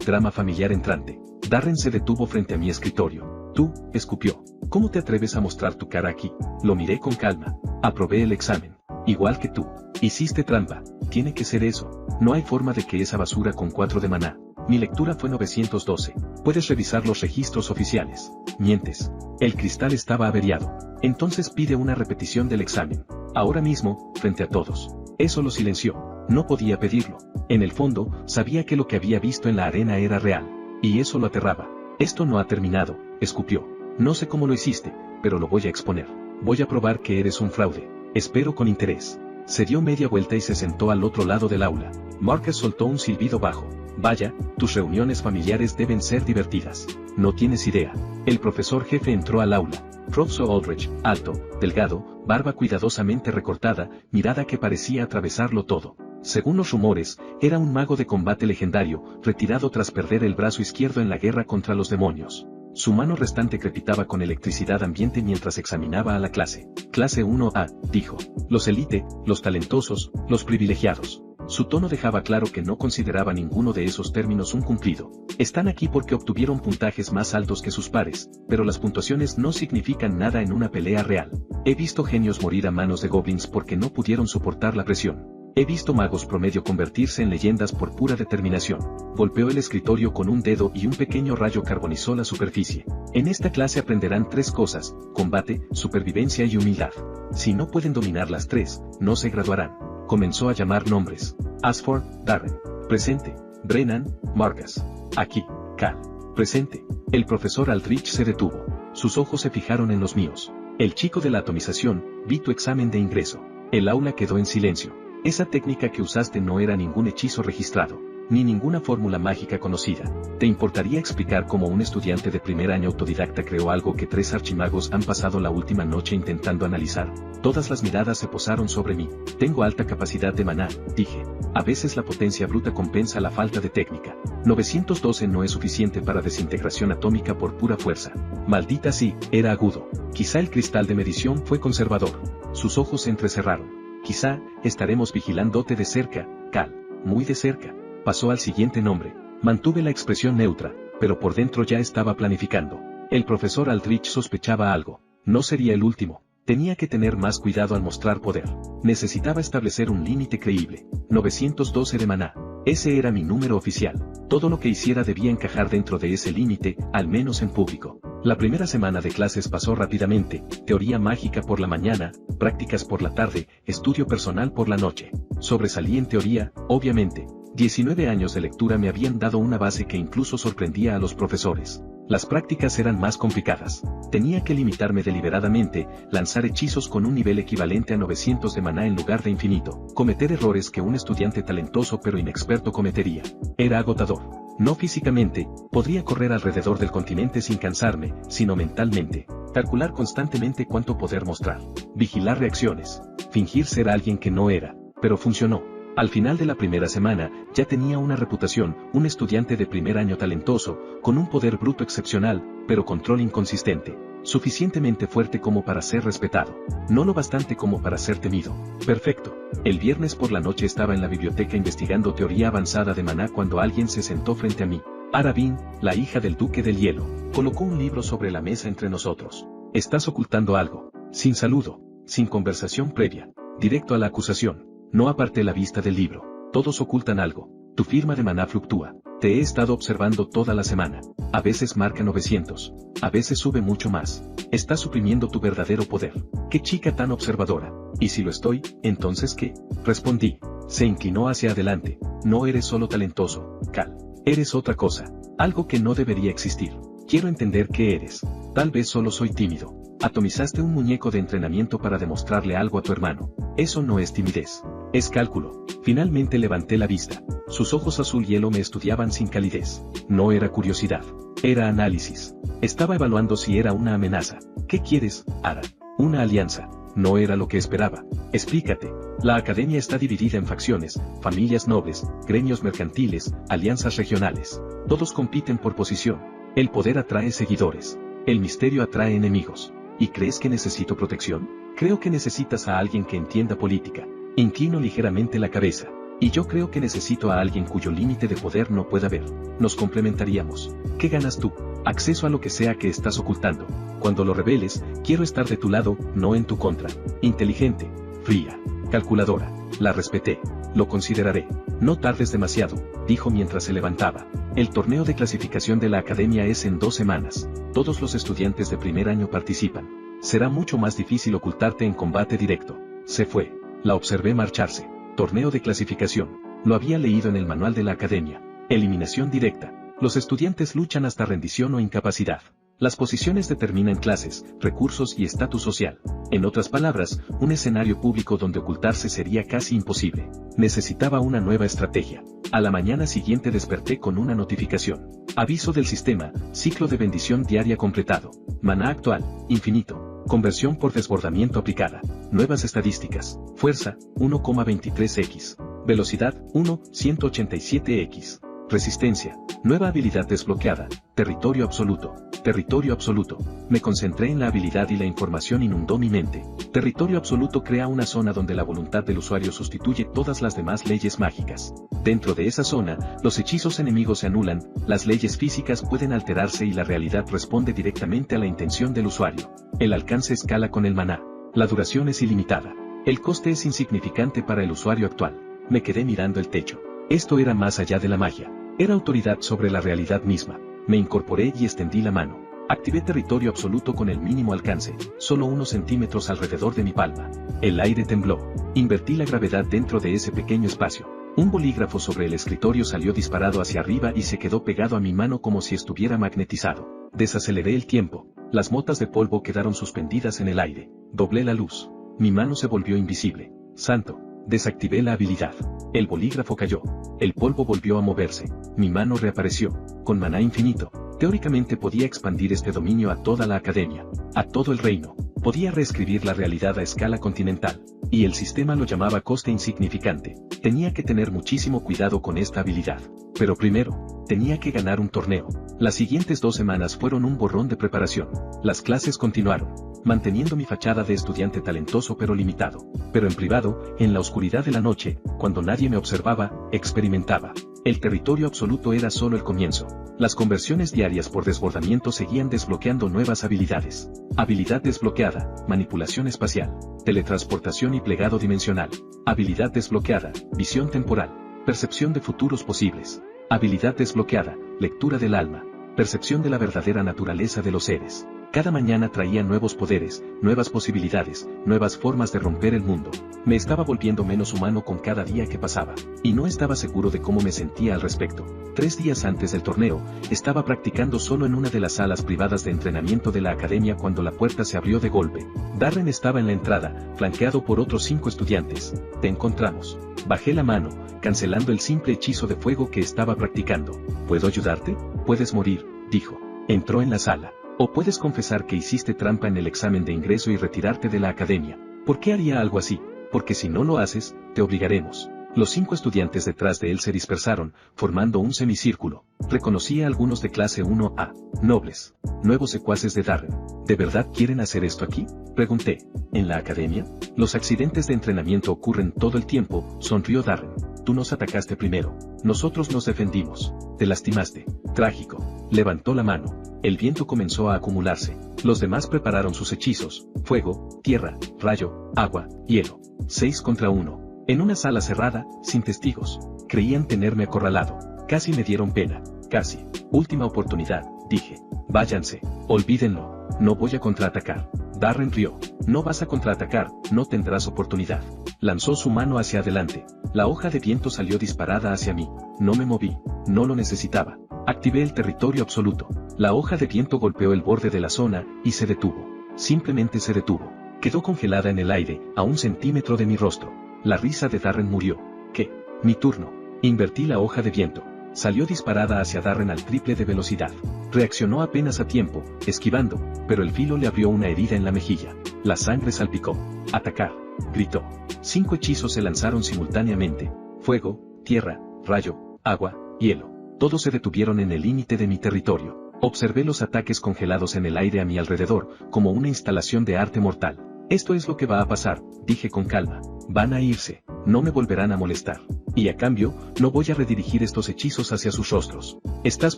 S1: Drama familiar entrante. Darren se detuvo frente a mi escritorio. Tú, escupió. ¿Cómo te atreves a mostrar tu cara aquí? Lo miré con calma. Aprobé el examen. Igual que tú. Hiciste trampa. Tiene que ser eso. No hay forma de que esa basura con 4 de maná. Mi lectura fue 912. Puedes revisar los registros oficiales. Mientes. El cristal estaba averiado. Entonces pide una repetición del examen. Ahora mismo, frente a todos. Eso lo silenció. No podía pedirlo. En el fondo, sabía que lo que había visto en la arena era real. Y eso lo aterraba. Esto no ha terminado, escupió. No sé cómo lo hiciste, pero lo voy a exponer. Voy a probar que eres un fraude. Espero con interés. Se dio media vuelta y se sentó al otro lado del aula. Marcus soltó un silbido bajo. Vaya, tus reuniones familiares deben ser divertidas. No tienes idea. El profesor jefe entró al aula. Professor Aldrich, alto, delgado, barba cuidadosamente recortada, mirada que parecía atravesarlo todo. Según los rumores, era un mago de combate legendario, retirado tras perder el brazo izquierdo en la guerra contra los demonios. Su mano restante crepitaba con electricidad ambiente mientras examinaba a la clase. Clase 1A, dijo. Los élite, los talentosos, los privilegiados. Su tono dejaba claro que no consideraba ninguno de esos términos un cumplido. Están aquí porque obtuvieron puntajes más altos que sus pares, pero las puntuaciones no significan nada en una pelea real. He visto genios morir a manos de goblins porque no pudieron soportar la presión. He visto magos promedio convertirse en leyendas por pura determinación. Golpeó el escritorio con un dedo y un pequeño rayo carbonizó la superficie. En esta clase aprenderán 3 cosas: combate, supervivencia y humildad. Si no pueden dominar las 3, no se graduarán. Comenzó a llamar nombres. Ashford, Darren. Presente. Brennan, Marcus. Aquí. Cal. Presente. El profesor Aldrich se detuvo. Sus ojos se fijaron en los míos. El chico de la atomización, vi tu examen de ingreso. El aula quedó en silencio. Esa técnica que usaste no era ningún hechizo registrado, ni ninguna fórmula mágica conocida. ¿Te importaría explicar cómo un estudiante de primer año autodidacta creó algo que 3 archimagos han pasado la última noche intentando analizar? Todas las miradas se posaron sobre mí. Tengo alta capacidad de maná, dije. A veces la potencia bruta compensa la falta de técnica. 912 no es suficiente para desintegración atómica por pura fuerza. Maldita sí, era agudo. Quizá el cristal de medición fue conservador. Sus ojos se entrecerraron. Quizá, estaremos vigilándote de cerca, Cal. Muy de cerca. Pasó al siguiente nombre. Mantuve la expresión neutra, pero por dentro ya estaba planificando. El profesor Aldrich sospechaba algo. No sería el último. Tenía que tener más cuidado al mostrar poder. Necesitaba establecer un límite creíble. 912 de maná. Ese era mi número oficial. Todo lo que hiciera debía encajar dentro de ese límite, al menos en público. La primera semana de clases pasó rápidamente, teoría mágica por la mañana, prácticas por la tarde, estudio personal por la noche. Sobresalí en teoría, obviamente. 19 años de lectura me habían dado una base que incluso sorprendía a los profesores. Las prácticas eran más complicadas. Tenía que limitarme deliberadamente, lanzar hechizos con un nivel equivalente a 900 de maná en lugar de infinito, cometer errores que un estudiante talentoso pero inexperto cometería. Era agotador. No físicamente, podría correr alrededor del continente sin cansarme, sino mentalmente. Calcular constantemente cuánto poder mostrar. Vigilar reacciones. Fingir ser alguien que no era. Pero funcionó. Al final de la primera semana, ya tenía una reputación, un estudiante de primer año talentoso, con un poder bruto excepcional, pero control inconsistente. Suficientemente fuerte como para ser respetado. No lo bastante como para ser temido. Perfecto. El viernes por la noche estaba en la biblioteca investigando teoría avanzada de maná cuando alguien se sentó frente a mí. Arabin, la hija del duque del hielo, colocó un libro sobre la mesa entre nosotros. Estás ocultando algo. Sin saludo, sin conversación previa. Directo a la acusación. No aparté la vista del libro. Todos ocultan algo. Tu firma de maná fluctúa. Te he estado observando toda la semana. A veces marca 900. A veces sube mucho más. Estás suprimiendo tu verdadero poder. ¡Qué chica tan observadora! ¿Y si lo estoy, entonces qué? Respondí. Se inclinó hacia adelante. No eres solo talentoso, Cal. Eres otra cosa. Algo que no debería existir. Quiero entender qué eres. Tal vez solo soy tímido. Atomizaste un muñeco de entrenamiento para demostrarle algo a tu hermano. Eso no es timidez. Es cálculo. Finalmente levanté la vista. Sus ojos azul hielo me estudiaban sin calidez. No era curiosidad. Era análisis. Estaba evaluando si era una amenaza. ¿Qué quieres, Ara? Una alianza. No era lo que esperaba. Explícate. La academia está dividida en facciones, familias nobles, gremios mercantiles, alianzas regionales. Todos compiten por posición. El poder atrae seguidores. El misterio atrae enemigos. ¿Y crees que necesito protección? Creo que necesitas a alguien que entienda política. Inclino ligeramente la cabeza. Y yo creo que necesito a alguien cuyo límite de poder no pueda ver. Nos complementaríamos. ¿Qué ganas tú? Acceso a lo que sea que estás ocultando. Cuando lo reveles, quiero estar de tu lado, no en tu contra. Inteligente, fría, calculadora. La respeté. Lo consideraré. No tardes demasiado, dijo mientras se levantaba. El torneo de clasificación de la academia es en 2 semanas. Todos los estudiantes de primer año participan. Será mucho más difícil ocultarte en combate directo. Se fue. La observé marcharse. Torneo de clasificación. Lo había leído en el manual de la academia. Eliminación directa. Los estudiantes luchan hasta rendición o incapacidad. Las posiciones determinan clases, recursos y estatus social. En otras palabras, un escenario público donde ocultarse sería casi imposible. Necesitaba una nueva estrategia. A la mañana siguiente desperté con una notificación. Aviso del sistema, ciclo de bendición diaria completado. Maná actual, infinito. Conversión por desbordamiento aplicada. Nuevas estadísticas. Fuerza, 1,23x. Velocidad, 1,187x. Resistencia. Nueva habilidad desbloqueada. Territorio absoluto. Territorio absoluto. Me concentré en la habilidad y la información inundó mi mente. Territorio absoluto crea una zona donde la voluntad del usuario sustituye todas las demás leyes mágicas. Dentro de esa zona, los hechizos enemigos se anulan, las leyes físicas pueden alterarse y la realidad responde directamente a la intención del usuario. El alcance escala con el maná. La duración es ilimitada. El coste es insignificante para el usuario actual. Me quedé mirando el techo. Esto era más allá de la magia. Era autoridad sobre la realidad misma. Me incorporé y extendí la mano. Activé territorio absoluto con el mínimo alcance, solo unos centímetros alrededor de mi palma. El aire tembló. Invertí la gravedad dentro de ese pequeño espacio. Un bolígrafo sobre el escritorio salió disparado hacia arriba y se quedó pegado a mi mano como si estuviera magnetizado. Desaceleré el tiempo. Las motas de polvo quedaron suspendidas en el aire. Doblé la luz. Mi mano se volvió invisible. Santo. Desactivé la habilidad. El bolígrafo cayó. El polvo volvió a moverse. Mi mano reapareció. Con maná infinito. Teóricamente podía expandir este dominio a toda la academia. A todo el reino. Podía reescribir la realidad a escala continental. Y el sistema lo llamaba coste insignificante. Tenía que tener muchísimo cuidado con esta habilidad. Pero primero, tenía que ganar un torneo. Las siguientes 2 semanas fueron un borrón de preparación. Las clases continuaron, manteniendo mi fachada de estudiante talentoso pero limitado. Pero en privado, en la oscuridad de la noche, cuando nadie me observaba, experimentaba. El territorio absoluto era solo el comienzo. Las conversiones diarias por desbordamiento seguían desbloqueando nuevas habilidades. Habilidad desbloqueada, manipulación espacial, teletransportación y plegado dimensional. Habilidad desbloqueada, visión temporal, percepción de futuros posibles. Habilidad desbloqueada, lectura del alma, percepción de la verdadera naturaleza de los seres. Cada mañana traía nuevos poderes, nuevas posibilidades, nuevas formas de romper el mundo. Me estaba volviendo menos humano con cada día que pasaba, y no estaba seguro de cómo me sentía al respecto. 3 días antes del torneo, estaba practicando solo en una de las salas privadas de entrenamiento de la academia cuando la puerta se abrió de golpe. Darren estaba en la entrada, flanqueado por otros 5 estudiantes. Te encontramos. Bajé la mano, cancelando el simple hechizo de fuego que estaba practicando. ¿Puedo ayudarte? Puedes morir, dijo. Entró en la sala. O puedes confesar que hiciste trampa en el examen de ingreso y retirarte de la academia. ¿Por qué haría algo así? Porque si no lo haces, te obligaremos. Los 5 estudiantes detrás de él se dispersaron, formando un semicírculo. Reconocí a algunos de clase 1A, nobles, nuevos secuaces de Darren. ¿De verdad quieren hacer esto aquí? Pregunté. ¿En la academia? Los accidentes de entrenamiento ocurren todo el tiempo, sonrió Darren. Tú nos atacaste primero. Nosotros nos defendimos. Te lastimaste. Trágico. Levantó la mano. El viento comenzó a acumularse. Los demás prepararon sus hechizos: fuego, tierra, rayo, agua, hielo. 6 contra 1. En una sala cerrada, sin testigos. Creían tenerme acorralado. Casi me dieron pena. Casi. Última oportunidad, dije. Váyanse. Olvídenlo. No voy a contraatacar. Darren rió. No vas a contraatacar, no tendrás oportunidad. Lanzó su mano hacia adelante. La hoja de viento salió disparada hacia mí. No me moví. No lo necesitaba. Activé el territorio absoluto. La hoja de viento golpeó el borde de la zona, y se detuvo. Simplemente se detuvo. Quedó congelada en el aire, a 1 centímetro de mi rostro. La risa de Darren murió. ¿Qué? Mi turno. Invertí la hoja de viento. Salió disparada hacia Darren al triple de velocidad. Reaccionó apenas a tiempo, esquivando, pero el filo le abrió una herida en la mejilla. La sangre salpicó. Atacar. gritó. 5 hechizos se lanzaron simultáneamente. Fuego, tierra, rayo, agua, hielo. Todos se detuvieron en el límite de mi territorio. Observé los ataques congelados en el aire a mi alrededor, como una instalación de arte mortal. Esto es lo que va a pasar, dije con calma. Van a irse, no me volverán a molestar. Y a cambio, no voy a redirigir estos hechizos hacia sus rostros. Estás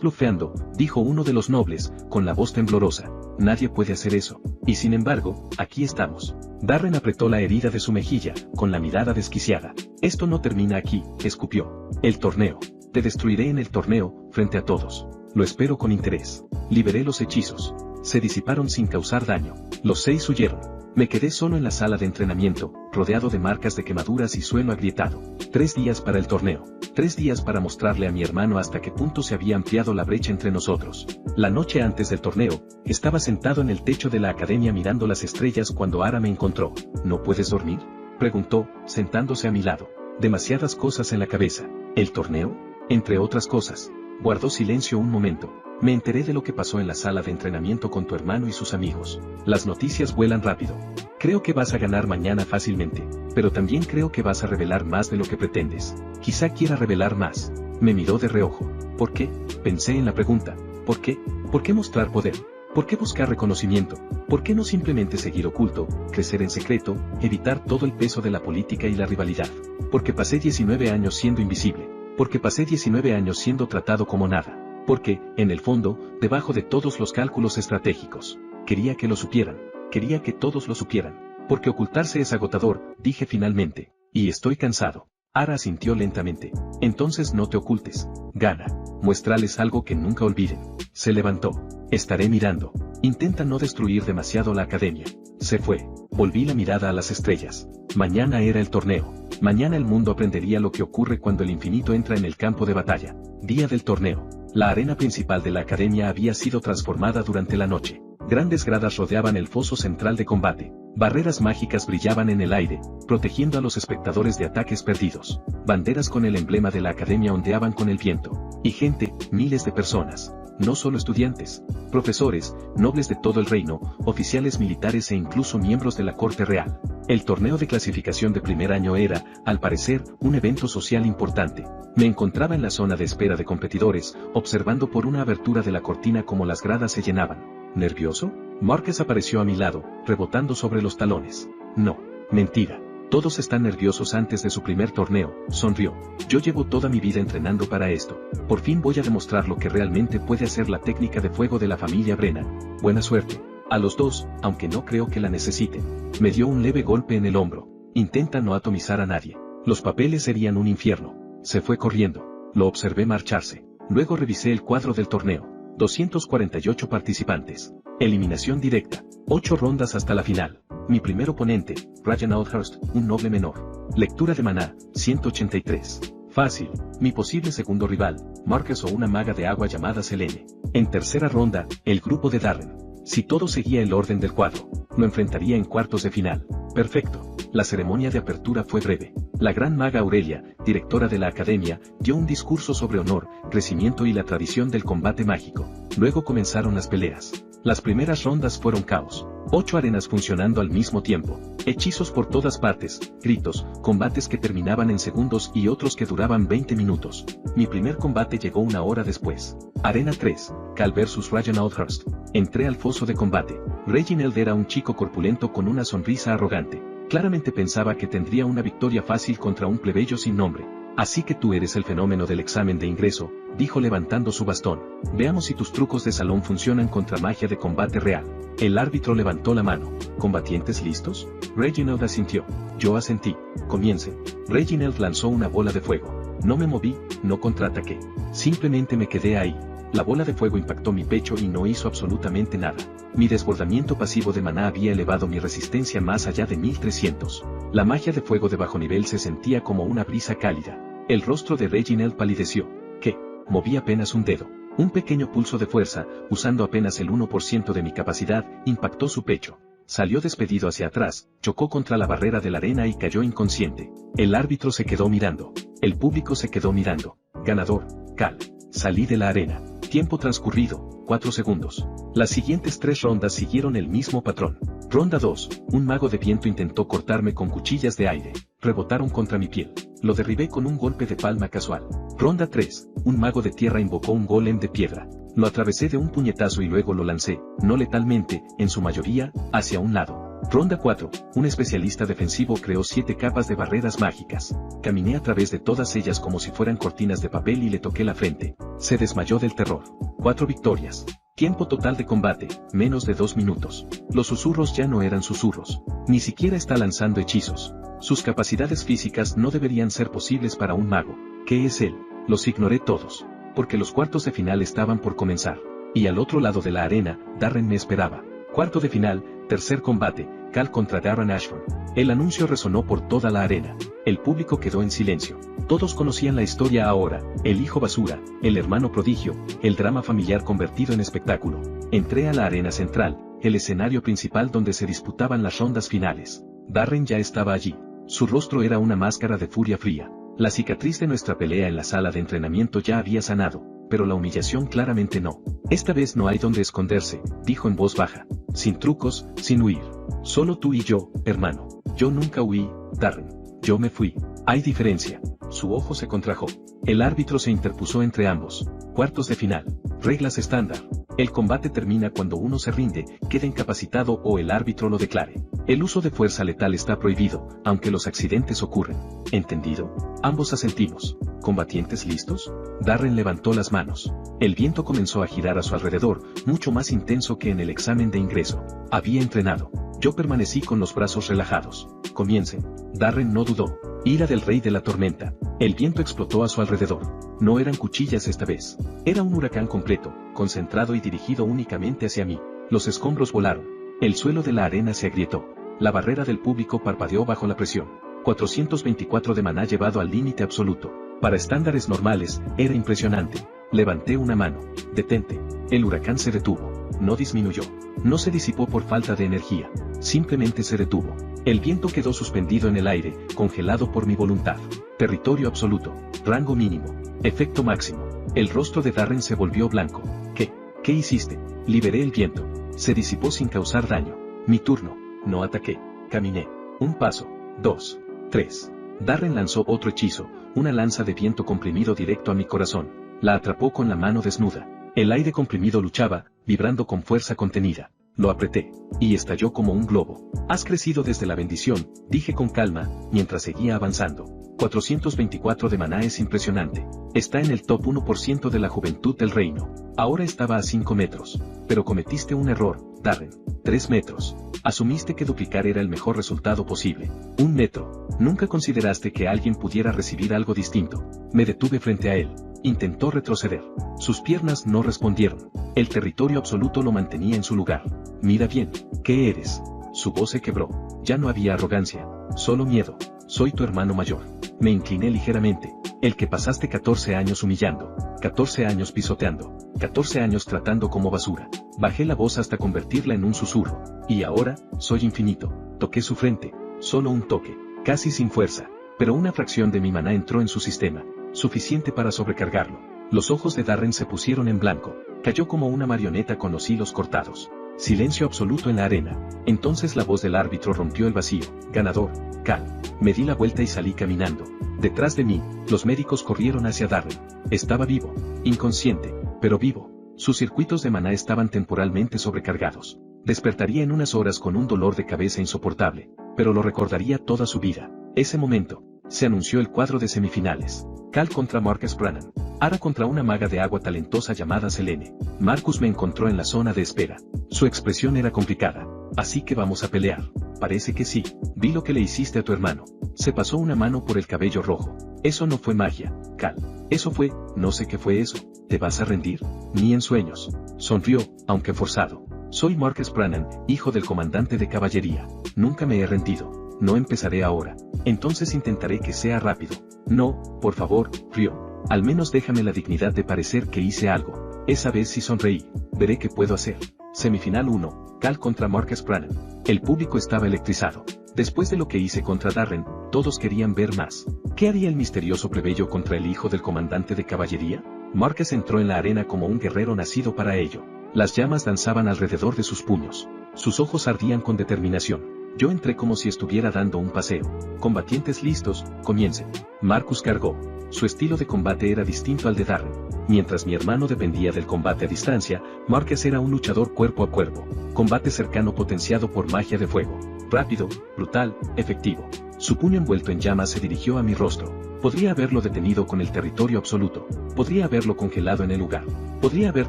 S1: blufeando, dijo uno de los nobles, con la voz temblorosa. Nadie puede hacer eso. Y sin embargo, aquí estamos. Darren apretó la herida de su mejilla, con la mirada desquiciada. Esto no termina aquí, escupió. El torneo. Te destruiré en el torneo, frente a todos. Lo espero con interés. Liberé los hechizos. Se disiparon sin causar daño. Los 6 huyeron. Me quedé solo en la sala de entrenamiento, rodeado de marcas de quemaduras y suelo agrietado. 3 días para el torneo. 3 días para mostrarle a mi hermano hasta qué punto se había ampliado la brecha entre nosotros. La noche antes del torneo, estaba sentado en el techo de la academia mirando las estrellas cuando Ara me encontró. ¿No puedes dormir?, preguntó, sentándose a mi lado. Demasiadas cosas en la cabeza. ¿El torneo? Entre otras cosas. Guardó silencio un momento. Me enteré de lo que pasó en la sala de entrenamiento con tu hermano y sus amigos. Las noticias vuelan rápido. Creo que vas a ganar mañana fácilmente, pero también creo que vas a revelar más de lo que pretendes. Quizá quiera revelar más. Me miró de reojo. ¿Por qué? Pensé en la pregunta. ¿Por qué? ¿Por qué mostrar poder? ¿Por qué buscar reconocimiento? ¿Por qué no simplemente seguir oculto, crecer en secreto, evitar todo el peso de la política y la rivalidad? Porque pasé 19 años siendo invisible. Porque pasé 19 años siendo tratado como nada. Porque, en el fondo, debajo de todos los cálculos estratégicos, quería que lo supieran, quería que todos lo supieran. Porque ocultarse es agotador, dije finalmente. Y estoy cansado. Ara asintió lentamente. Entonces no te ocultes. Gana. Muéstrales algo que nunca olviden. Se levantó. Estaré mirando. Intenta no destruir demasiado la academia. Se fue. Volví la mirada a las estrellas. Mañana era el torneo. Mañana el mundo aprendería lo que ocurre cuando el infinito entra en el campo de batalla. Día del torneo. La arena principal de la academia había sido transformada durante la noche. Grandes gradas rodeaban el foso central de combate. Barreras mágicas brillaban en el aire, protegiendo a los espectadores de ataques perdidos. Banderas con el emblema de la academia ondeaban con el viento. Y gente, miles de personas. No solo estudiantes, profesores, nobles de todo el reino, oficiales militares e incluso miembros de la corte real. El torneo de clasificación de primer año era, al parecer, un evento social importante. Me encontraba en la zona de espera de competidores, observando por una abertura de la cortina cómo las gradas se llenaban. ¿Nervioso? Márquez apareció a mi lado, rebotando sobre los talones. No, mentira. Todos están nerviosos antes de su primer torneo, sonrió. Yo llevo toda mi vida entrenando para esto. Por fin voy a demostrar lo que realmente puede hacer la técnica de fuego de la familia Brennan. Buena suerte. A los dos, aunque no creo que la necesiten. Me dio un leve golpe en el hombro. Intenta no atomizar a nadie. Los papeles serían un infierno. Se fue corriendo. Lo observé marcharse. Luego revisé el cuadro del torneo. 248 participantes. Eliminación directa. 8 rondas hasta la final. Mi primer oponente, Ryan Oldhurst, un noble menor. Lectura de maná, 183. Fácil. Mi posible segundo rival, Márquez o una maga de agua llamada Selene. En tercera ronda, el grupo de Darren. Si todo seguía el orden del cuadro, lo enfrentaría en cuartos de final. Perfecto. La ceremonia de apertura fue breve. La gran maga Aurelia, directora de la academia, dio un discurso sobre honor, crecimiento y la tradición del combate mágico. Luego comenzaron las peleas. Las primeras rondas fueron caos. 8 arenas funcionando al mismo tiempo. Hechizos por todas partes, gritos, combates que terminaban en segundos y otros que duraban 20 minutos. Mi primer combate llegó 1 hora después. Arena 3, Cal vs Ryan Oldhurst. Entré al foso de combate. Reginald era un chico corpulento con una sonrisa arrogante. Claramente pensaba que tendría una victoria fácil contra un plebeyo sin nombre. Así que tú eres el fenómeno del examen de ingreso, dijo levantando su bastón. Veamos si tus trucos de salón funcionan contra magia de combate real. El árbitro levantó la mano. ¿Combatientes listos? Reginald asintió. Yo asentí. Comiencen. Reginald lanzó una bola de fuego. No me moví, no contraataqué. Simplemente me quedé ahí. La bola de fuego impactó mi pecho y no hizo absolutamente nada. Mi desbordamiento pasivo de maná había elevado mi resistencia más allá de 1300. La magia de fuego de bajo nivel se sentía como una brisa cálida. El rostro de Reginald palideció. ¿Qué? Moví apenas un dedo. Un pequeño pulso de fuerza, usando apenas el 1% de mi capacidad, impactó su pecho. Salió despedido hacia atrás, chocó contra la barrera de la arena y cayó inconsciente. El árbitro se quedó mirando. El público se quedó mirando. Ganador, Cal. Salí de la arena. Tiempo transcurrido, 4 segundos. Las siguientes 3 rondas siguieron el mismo patrón. Ronda 2. Un mago de viento intentó cortarme con cuchillas de aire. Rebotaron contra mi piel. Lo derribé con un golpe de palma casual. Ronda 3. Un mago de tierra invocó un golem de piedra. Lo atravesé de un puñetazo y luego lo lancé, no letalmente, en su mayoría, hacia un lado. Ronda 4. Un especialista defensivo creó 7 capas de barreras mágicas. Caminé a través de todas ellas como si fueran cortinas de papel y le toqué la frente. Se desmayó del terror. 4 victorias. Tiempo total de combate, menos de 2 minutos. Los susurros ya no eran susurros. Ni siquiera está lanzando hechizos. Sus capacidades físicas no deberían ser posibles para un mago. ¿Qué es él? Los ignoré todos. Porque los cuartos de final estaban por comenzar. Y al otro lado de la arena, Darren me esperaba. Cuarto de final, tercer combate, Cal contra Darren Ashford. El anuncio resonó por toda la arena. El público quedó en silencio. Todos conocían la historia ahora, el hijo basura, el hermano prodigio, el drama familiar convertido en espectáculo. Entré a la arena central, el escenario principal donde se disputaban las rondas finales. Darren ya estaba allí. Su rostro era una máscara de furia fría. La cicatriz de nuestra pelea en la sala de entrenamiento ya había sanado, pero la humillación claramente no. Esta vez no hay donde esconderse, dijo en voz baja. Sin trucos, sin huir. Solo tú y yo, hermano. Yo nunca huí, Darren. Yo me fui. Hay diferencia. Su ojo se contrajo. El árbitro se interpuso entre ambos. Cuartos de final. Reglas estándar. El combate termina cuando uno se rinde, queda incapacitado o el árbitro lo declare. El uso de fuerza letal está prohibido, aunque los accidentes ocurren. ¿Entendido? Ambos asentimos. ¿Combatientes listos? Darren levantó las manos. El viento comenzó a girar a su alrededor, mucho más intenso que en el examen de ingreso. Había entrenado. Yo permanecí con los brazos relajados. Comiencen. Darren no dudó. Ira del rey de la tormenta. El viento explotó a su alrededor. No eran cuchillas esta vez. Era un huracán completo, concentrado y dirigido únicamente hacia mí. Los escombros volaron. El suelo de la arena se agrietó. La barrera del público parpadeó bajo la presión. 424 de maná llevado al límite absoluto. Para estándares normales, era impresionante. Levanté una mano. Detente. El huracán se detuvo. No disminuyó. No se disipó por falta de energía. Simplemente se detuvo. El viento quedó suspendido en el aire, congelado por mi voluntad. Territorio absoluto. Rango mínimo. Efecto máximo. El rostro de Darren se volvió blanco. ¿Qué hiciste? Liberé el viento. Se disipó sin causar daño. Mi turno. No ataqué. Caminé. Un paso. 2. 3. Darren lanzó otro hechizo, una lanza de viento comprimido directo a mi corazón. La atrapó con la mano desnuda. El aire comprimido luchaba, vibrando con fuerza contenida. Lo apreté. Y estalló como un globo. Has crecido desde la bendición, dije con calma, mientras seguía avanzando. 424 de maná es impresionante. Está en el top 1% de la juventud del reino. Ahora estaba a 5 metros. Pero cometiste un error, Darren. 3 metros. Asumiste que duplicar era el mejor resultado posible. 1 metro. Nunca consideraste que alguien pudiera recibir algo distinto. Me detuve frente a él. Intentó retroceder. Sus piernas no respondieron. El territorio absoluto lo mantenía en su lugar. Mira bien, ¿qué eres? Su voz se quebró. Ya no había arrogancia, solo miedo. Soy tu hermano mayor. Me incliné ligeramente. El que pasaste 14 años humillando, 14 años pisoteando, 14 años tratando como basura. Bajé la voz hasta convertirla en un susurro. Y ahora, soy infinito. Toqué su frente. Solo un toque. Casi sin fuerza. Pero una fracción de mi maná entró en su sistema. Suficiente para sobrecargarlo. Los ojos de Darren se pusieron en blanco. Cayó como una marioneta con los hilos cortados. Silencio absoluto en la arena. Entonces la voz del árbitro rompió el vacío. Ganador, Cal. Me di la vuelta y salí caminando. Detrás de mí, los médicos corrieron hacia Darren. Estaba vivo. Inconsciente, pero vivo. Sus circuitos de maná estaban temporalmente sobrecargados. Despertaría en unas horas con un dolor de cabeza insoportable, pero lo recordaría toda su vida. Ese momento. Se anunció el cuadro de semifinales. Cal contra Marcus Brannan. Ara contra una maga de agua talentosa llamada Selene. Marcus me encontró en la zona de espera. Su expresión era complicada. Así que vamos a pelear. Parece que sí. Vi lo que le hiciste a tu hermano. Se pasó una mano por el cabello rojo. Eso no fue magia, Cal. Eso fue, no sé qué fue eso. ¿Te vas a rendir? Ni en sueños. Sonrió, aunque forzado. Soy Marcus Brannan, hijo del comandante de caballería. Nunca me he rendido. No empezaré ahora. Entonces intentaré que sea rápido. No, por favor, Ryo. Al menos déjame la dignidad de parecer que hice algo. Esa vez sí sonreí. Veré qué puedo hacer. Semifinal 1. Cal contra Marcus Brannan. El público estaba electrizado. Después de lo que hice contra Darren, todos querían ver más. ¿Qué haría el misterioso plebeyo contra el hijo del comandante de caballería? Marcus entró en la arena como un guerrero nacido para ello. Las llamas danzaban alrededor de sus puños. Sus ojos ardían con determinación. Yo entré como si estuviera dando un paseo. Combatientes listos, comiencen. Marcus cargó. Su estilo de combate era distinto al de Darren. Mientras mi hermano dependía del combate a distancia, Marcus era un luchador cuerpo a cuerpo. Combate cercano potenciado por magia de fuego. Rápido, brutal, efectivo. Su puño envuelto en llamas se dirigió a mi rostro. Podría haberlo detenido con el territorio absoluto. Podría haberlo congelado en el lugar. Podría haber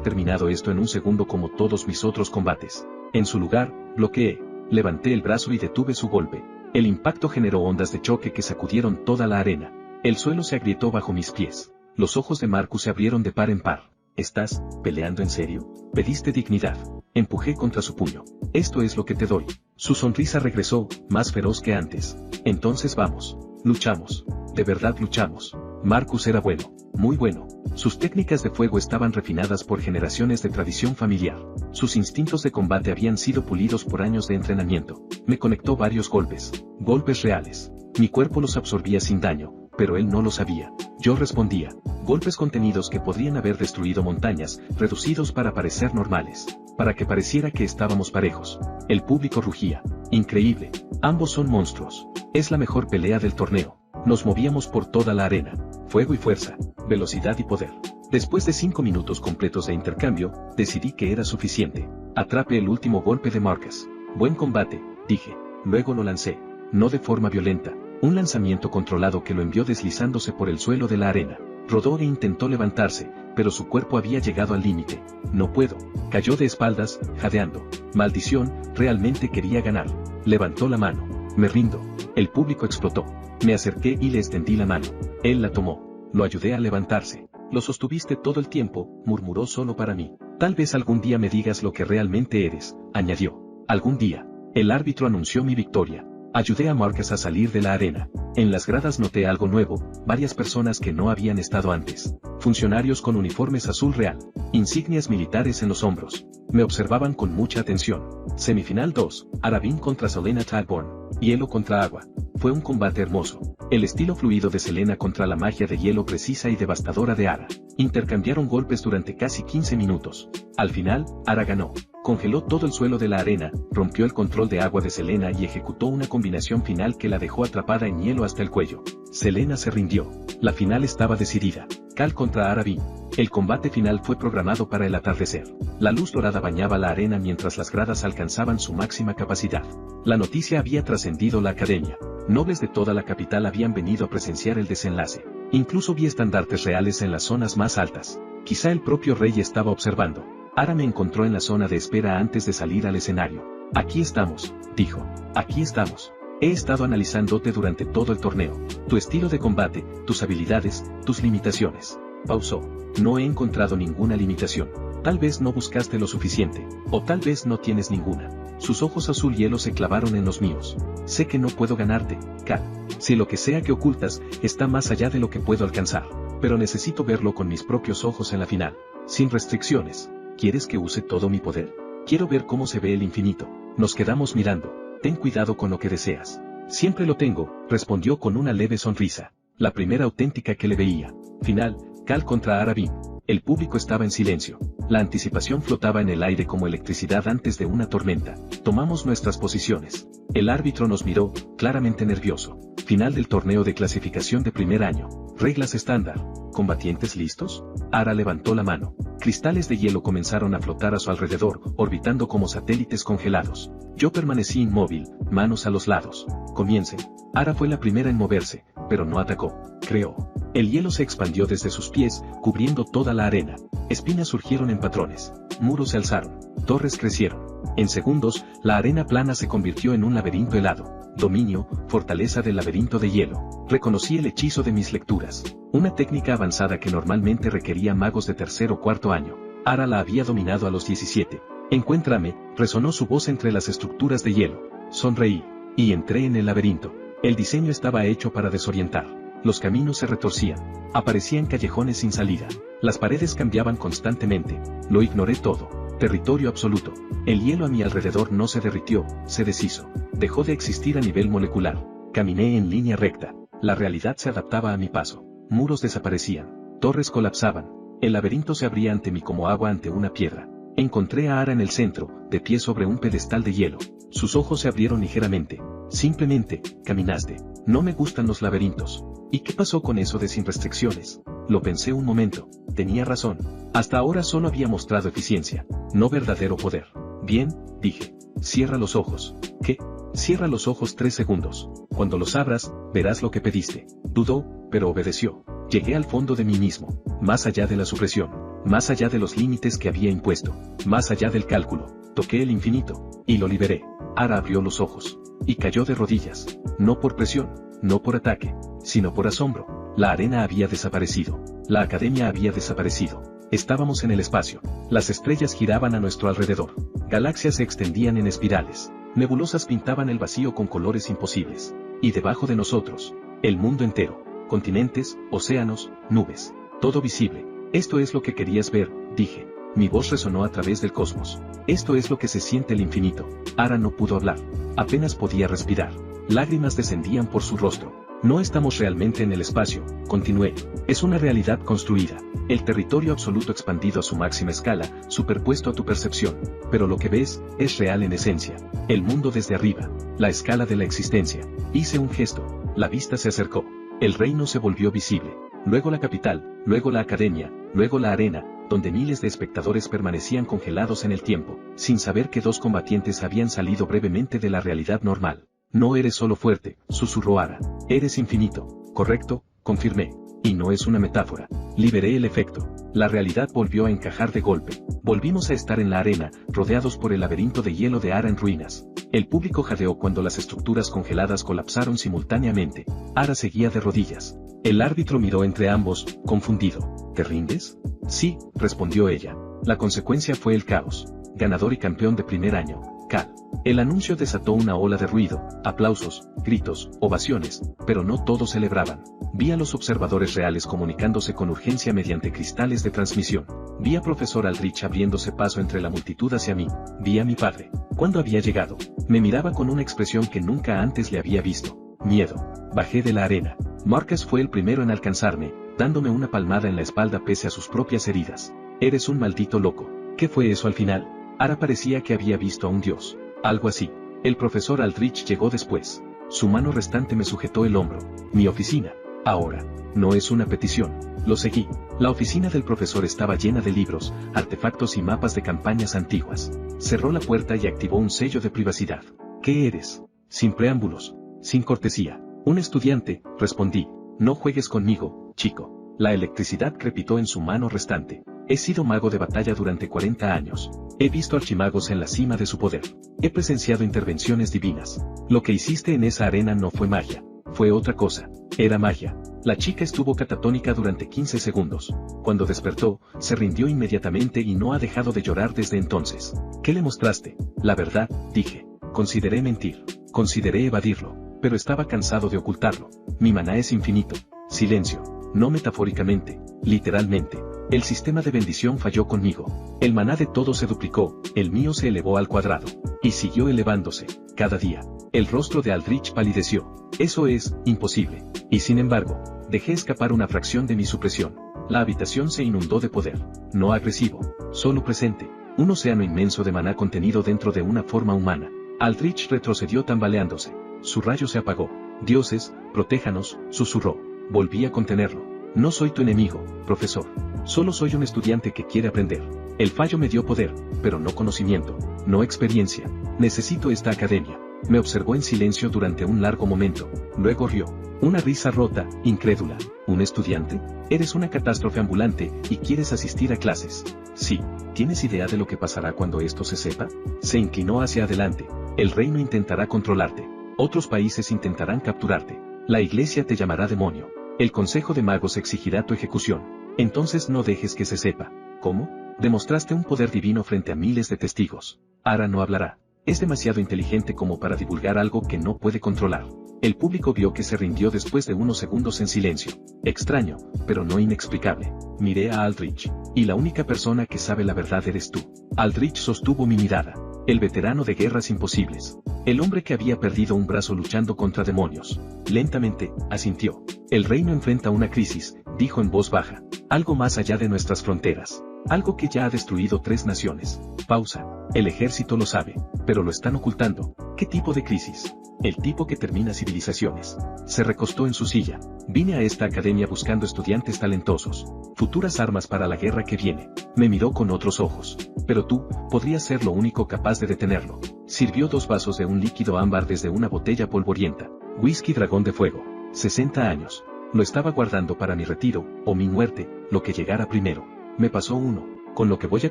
S1: terminado esto en un segundo como todos mis otros combates. En su lugar, bloqueé. Levanté el brazo y detuve su golpe. El impacto generó ondas de choque que sacudieron toda la arena. El suelo se agrietó bajo mis pies. Los ojos de Marcus se abrieron de par en par. ¿Estás peleando en serio? Pediste dignidad. Empujé contra su puño. Esto es lo que te doy. Su sonrisa regresó, más feroz que antes. Entonces vamos. Luchamos. De verdad luchamos. Marcus era bueno. Muy bueno. Sus técnicas de fuego estaban refinadas por generaciones de tradición familiar. Sus instintos de combate habían sido pulidos por años de entrenamiento. Me conectó varios golpes. Golpes reales. Mi cuerpo los absorbía sin daño, pero él no lo sabía. Yo respondía. Golpes contenidos que podrían haber destruido montañas, reducidos para parecer normales. Para que pareciera que estábamos parejos. El público rugía. Increíble. Ambos son monstruos. Es la mejor pelea del torneo. Nos movíamos por toda la arena. Fuego y fuerza, velocidad y poder. Después de 5 minutos completos de intercambio, decidí que era suficiente. Atrape el último golpe de Marcus. Buen combate, dije. Luego lo lancé. No de forma violenta. Un lanzamiento controlado que lo envió deslizándose por el suelo de la arena. Rodó e intentó levantarse, pero su cuerpo había llegado al límite. No puedo. Cayó de espaldas, jadeando. Maldición, realmente quería ganar. Levantó la mano. Me rindo. El público explotó. Me acerqué y le extendí la mano. Él la tomó. Lo ayudé a levantarse. Lo sostuviste todo el tiempo, murmuró solo para mí. Tal vez algún día me digas lo que realmente eres, añadió. Algún día. El árbitro anunció mi victoria. Ayudé a Marcus a salir de la arena. En las gradas noté algo nuevo, varias personas que no habían estado antes. Funcionarios con uniformes azul real, insignias militares en los hombros. Me observaban con mucha atención. Semifinal 2, Arabin contra Selena Tadborn. Hielo contra agua. Fue un combate hermoso. El estilo fluido de Selena contra la magia de hielo precisa y devastadora de Ara. Intercambiaron golpes durante casi 15 minutos. Al final, Ara ganó. Congeló todo el suelo de la arena, rompió el control de agua de Selena y ejecutó una combinación final que la dejó atrapada en hielo hasta el cuello. Selena se rindió. La final estaba decidida. Cal contra Arabin. El combate final fue programado para el atardecer. La luz dorada bañaba la arena mientras las gradas alcanzaban su máxima capacidad. La noticia había trascendido la academia. Nobles de toda la capital habían venido a presenciar el desenlace. Incluso vi estandartes reales en las zonas más altas. Quizá el propio rey estaba observando. Ara me encontró en la zona de espera antes de salir al escenario. Aquí estamos, dijo. Aquí estamos. He estado analizándote durante todo el torneo. Tu estilo de combate, tus habilidades, tus limitaciones. Pausó. No he encontrado ninguna limitación. Tal vez no buscaste lo suficiente, o tal vez no tienes ninguna. Sus ojos azul hielo se clavaron en los míos. Sé que no puedo ganarte, Cal. Si lo que sea que ocultas, está más allá de lo que puedo alcanzar. Pero necesito verlo con mis propios ojos en la final. Sin restricciones. ¿Quieres que use todo mi poder? Quiero ver cómo se ve el infinito. Nos quedamos mirando. Ten cuidado con lo que deseas. Siempre lo tengo, respondió con una leve sonrisa. La primera auténtica que le veía. Final, Cal contra Arabin. El público estaba en silencio. La anticipación flotaba en el aire como electricidad antes de una tormenta. Tomamos nuestras posiciones. El árbitro nos miró, claramente nervioso. Final del torneo de clasificación de primer año. Reglas estándar. ¿Combatientes listos? Ara levantó la mano. Cristales de hielo comenzaron a flotar a su alrededor, orbitando como satélites congelados. Yo permanecí inmóvil, manos a los lados. Comiencen. Ara fue la primera en moverse, pero no atacó. Creó. El hielo se expandió desde sus pies, cubriendo toda la arena. Espinas surgieron en patrones. Muros se alzaron. Torres crecieron. En segundos, la arena plana se convirtió en un laberinto helado. Dominio, fortaleza del laberinto de hielo. Reconocí el hechizo de mis lecturas. Una técnica avanzada que normalmente requería magos de tercer o cuarto año. Ara la había dominado a los 17. Encuéntrame, resonó su voz entre las estructuras de hielo. Sonreí. Y entré en el laberinto. El diseño estaba hecho para desorientar. Los caminos se retorcían. Aparecían callejones sin salida. Las paredes cambiaban constantemente. Lo ignoré todo. Territorio absoluto. El hielo a mi alrededor no se derritió, se deshizo. Dejó de existir a nivel molecular. Caminé en línea recta. La realidad se adaptaba a mi paso. Muros desaparecían. Torres colapsaban. El laberinto se abría ante mí como agua ante una piedra. Encontré a Ara en el centro, de pie sobre un pedestal de hielo. Sus ojos se abrieron ligeramente. Simplemente, caminaste. No me gustan los laberintos. ¿Y qué pasó con eso de sin restricciones? Lo pensé un momento. Tenía razón. Hasta ahora solo había mostrado eficiencia, no verdadero poder. Bien, dije. Cierra los ojos. ¿Qué? Cierra los ojos 3 segundos. Cuando los abras, verás lo que pediste. Dudó, pero obedeció. Llegué al fondo de mí mismo, más allá de la supresión, más allá de los límites que había impuesto, más allá del cálculo. Toqué el infinito, y lo liberé. Ara abrió los ojos, y cayó de rodillas, no por presión, no por ataque, sino por asombro. La arena había desaparecido, la academia había desaparecido. Estábamos en el espacio, las estrellas giraban a nuestro alrededor, galaxias se extendían en espirales, nebulosas pintaban el vacío con colores imposibles, y debajo de nosotros, el mundo entero, continentes, océanos, nubes, todo visible. Esto es lo que querías ver, dije. Mi voz resonó a través del cosmos. Esto es lo que se siente el infinito. Ara no pudo hablar, apenas podía respirar. Lágrimas descendían por su rostro. No estamos realmente en el espacio, continué. Es una realidad construida. El territorio absoluto expandido a su máxima escala, superpuesto a tu percepción. Pero lo que ves, es real en esencia. El mundo desde arriba, la escala de la existencia. Hice un gesto. La vista se acercó. El reino se volvió visible. Luego la capital, luego la academia, luego la arena, donde miles de espectadores permanecían congelados en el tiempo, sin saber que dos combatientes habían salido brevemente de la realidad normal. No eres solo fuerte, susurró Ara. Eres infinito. Correcto, confirmé. Y no es una metáfora. Liberé el efecto. La realidad volvió a encajar de golpe. Volvimos a estar en la arena, rodeados por el laberinto de hielo de Ara en ruinas. El público jadeó cuando las estructuras congeladas colapsaron simultáneamente. Ara seguía de rodillas. El árbitro miró entre ambos, confundido. ¿Te rindes? Sí, respondió ella. La consecuencia fue el caos. Ganador y campeón de primer año, Cal. El anuncio desató una ola de ruido, aplausos, gritos, ovaciones, pero no todos celebraban. Vi a los observadores reales comunicándose con urgencia mediante cristales de transmisión. Vi a profesor Aldrich abriéndose paso entre la multitud hacia mí. Vi a mi padre. ¿Cuándo había llegado? Me miraba con una expresión que nunca antes le había visto. Miedo. Bajé de la arena. Marcus fue el primero en alcanzarme, dándome una palmada en la espalda pese a sus propias heridas. Eres un maldito loco. ¿Qué fue eso al final? Ara parecía que había visto a un dios. Algo así. El profesor Aldrich llegó después. Su mano restante me sujetó el hombro. Mi oficina. Ahora. No es una petición. Lo seguí. La oficina del profesor estaba llena de libros, artefactos y mapas de campañas antiguas. Cerró la puerta y activó un sello de privacidad. ¿Qué eres? Sin preámbulos. Sin cortesía. Un estudiante, respondí. No juegues conmigo, chico. La electricidad crepitó en su mano restante. He sido mago de batalla durante 40 años. He visto archimagos en la cima de su poder. He presenciado intervenciones divinas. Lo que hiciste en esa arena no fue magia. Fue otra cosa. Era magia. La chica estuvo catatónica durante 15 segundos. Cuando despertó, se rindió inmediatamente y no ha dejado de llorar desde entonces. ¿Qué le mostraste? La verdad, dije. Consideré mentir. Consideré evadirlo. Pero estaba cansado de ocultarlo. Mi maná es infinito. Silencio. No metafóricamente, literalmente. El sistema de bendición falló conmigo. El maná de todos se duplicó, el mío se elevó al cuadrado. Y siguió elevándose, cada día. El rostro de Aldrich palideció. Eso es, imposible. Y sin embargo, dejé escapar una fracción de mi supresión. La habitación se inundó de poder. No agresivo, solo presente. Un océano inmenso de maná contenido dentro de una forma humana. Aldrich retrocedió tambaleándose. Su rayo se apagó. Dioses, protéjanos, susurró. Volví a contenerlo. No soy tu enemigo, profesor. Solo soy un estudiante que quiere aprender. El fallo me dio poder, pero no conocimiento, no experiencia. Necesito esta academia. Me observó en silencio durante un largo momento. Luego rió. Una risa rota, incrédula. ¿Un estudiante? Eres una catástrofe ambulante, y quieres asistir a clases. Sí. ¿Tienes idea de lo que pasará cuando esto se sepa? Se inclinó hacia adelante. El reino intentará controlarte. Otros países intentarán capturarte. La iglesia te llamará demonio. El consejo de magos exigirá tu ejecución. Entonces no dejes que se sepa. ¿Cómo? Demostraste un poder divino frente a miles de testigos. Ara no hablará. Es demasiado inteligente como para divulgar algo que no puede controlar. El público vio que se rindió después de unos segundos en silencio. Extraño, pero no inexplicable. Miré a Aldrich. Y la única persona que sabe la verdad eres tú. Aldrich sostuvo mi mirada. El veterano de guerras imposibles. El hombre que había perdido un brazo luchando contra demonios. Lentamente, asintió. El reino enfrenta una crisis, dijo en voz baja. Algo más allá de nuestras fronteras. Algo que ya ha destruido 3 naciones. Pausa. El ejército lo sabe, pero lo están ocultando. ¿Qué tipo de crisis? El tipo que termina civilizaciones. Se recostó en su silla. Vine a esta academia buscando estudiantes talentosos, futuras armas para la guerra que viene. Me miró con otros ojos. Pero tú, podrías ser lo único capaz de detenerlo. Sirvió 2 vasos de un líquido ámbar desde una botella polvorienta. Whisky Dragón de Fuego. 60 años. Lo estaba guardando para mi retiro, o mi muerte, lo que llegara primero. Me pasó uno. Con lo que voy a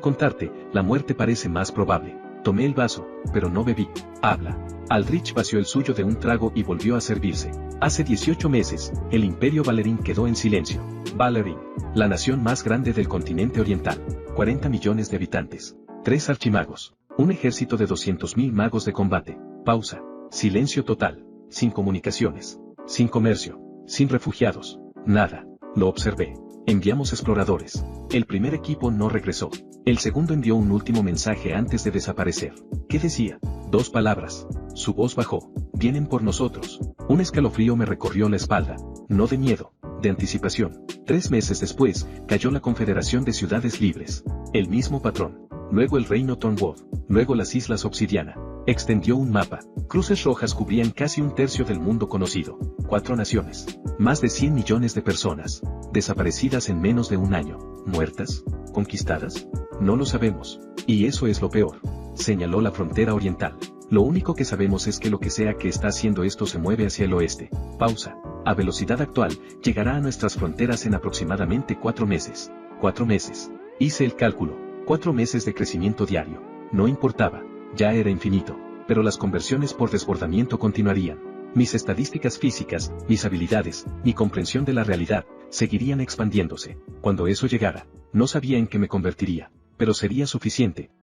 S1: contarte, la muerte parece más probable. Tomé el vaso, pero no bebí. Habla. Aldrich vació el suyo de un trago y volvió a servirse. Hace 18 meses, el imperio Valerín quedó en silencio. Valerín, la nación más grande del continente oriental. 40 millones de habitantes. 3 archimagos. Un ejército de 200.000 magos de combate. Pausa. Silencio total. Sin comunicaciones. Sin comercio. Sin refugiados. Nada. Lo observé. Enviamos exploradores. El primer equipo no regresó. El segundo envió un último mensaje antes de desaparecer. ¿Qué decía? 2 palabras. Su voz bajó. Vienen por nosotros. Un escalofrío me recorrió la espalda. No de miedo, de anticipación. 3 meses después, cayó la Confederación de Ciudades Libres. El mismo patrón. Luego el reino Tornwood. Luego las Islas Obsidiana. Extendió un mapa. Cruces rojas cubrían casi 1/3 del mundo conocido. 4 naciones. Más de 100 millones de personas. Desaparecidas en menos de un año. ¿Muertas? ¿Conquistadas? No lo sabemos. Y eso es lo peor. Señaló la frontera oriental. Lo único que sabemos es que lo que sea que está haciendo esto se mueve hacia el oeste. Pausa. A velocidad actual, llegará a nuestras fronteras en aproximadamente 4 meses. 4 meses. Hice el cálculo. 4 meses de crecimiento diario. No importaba. Ya era infinito. Pero las conversiones por desbordamiento continuarían. Mis estadísticas físicas, mis habilidades, mi comprensión de la realidad, seguirían expandiéndose. Cuando eso llegara, no sabía en qué me convertiría, pero sería suficiente.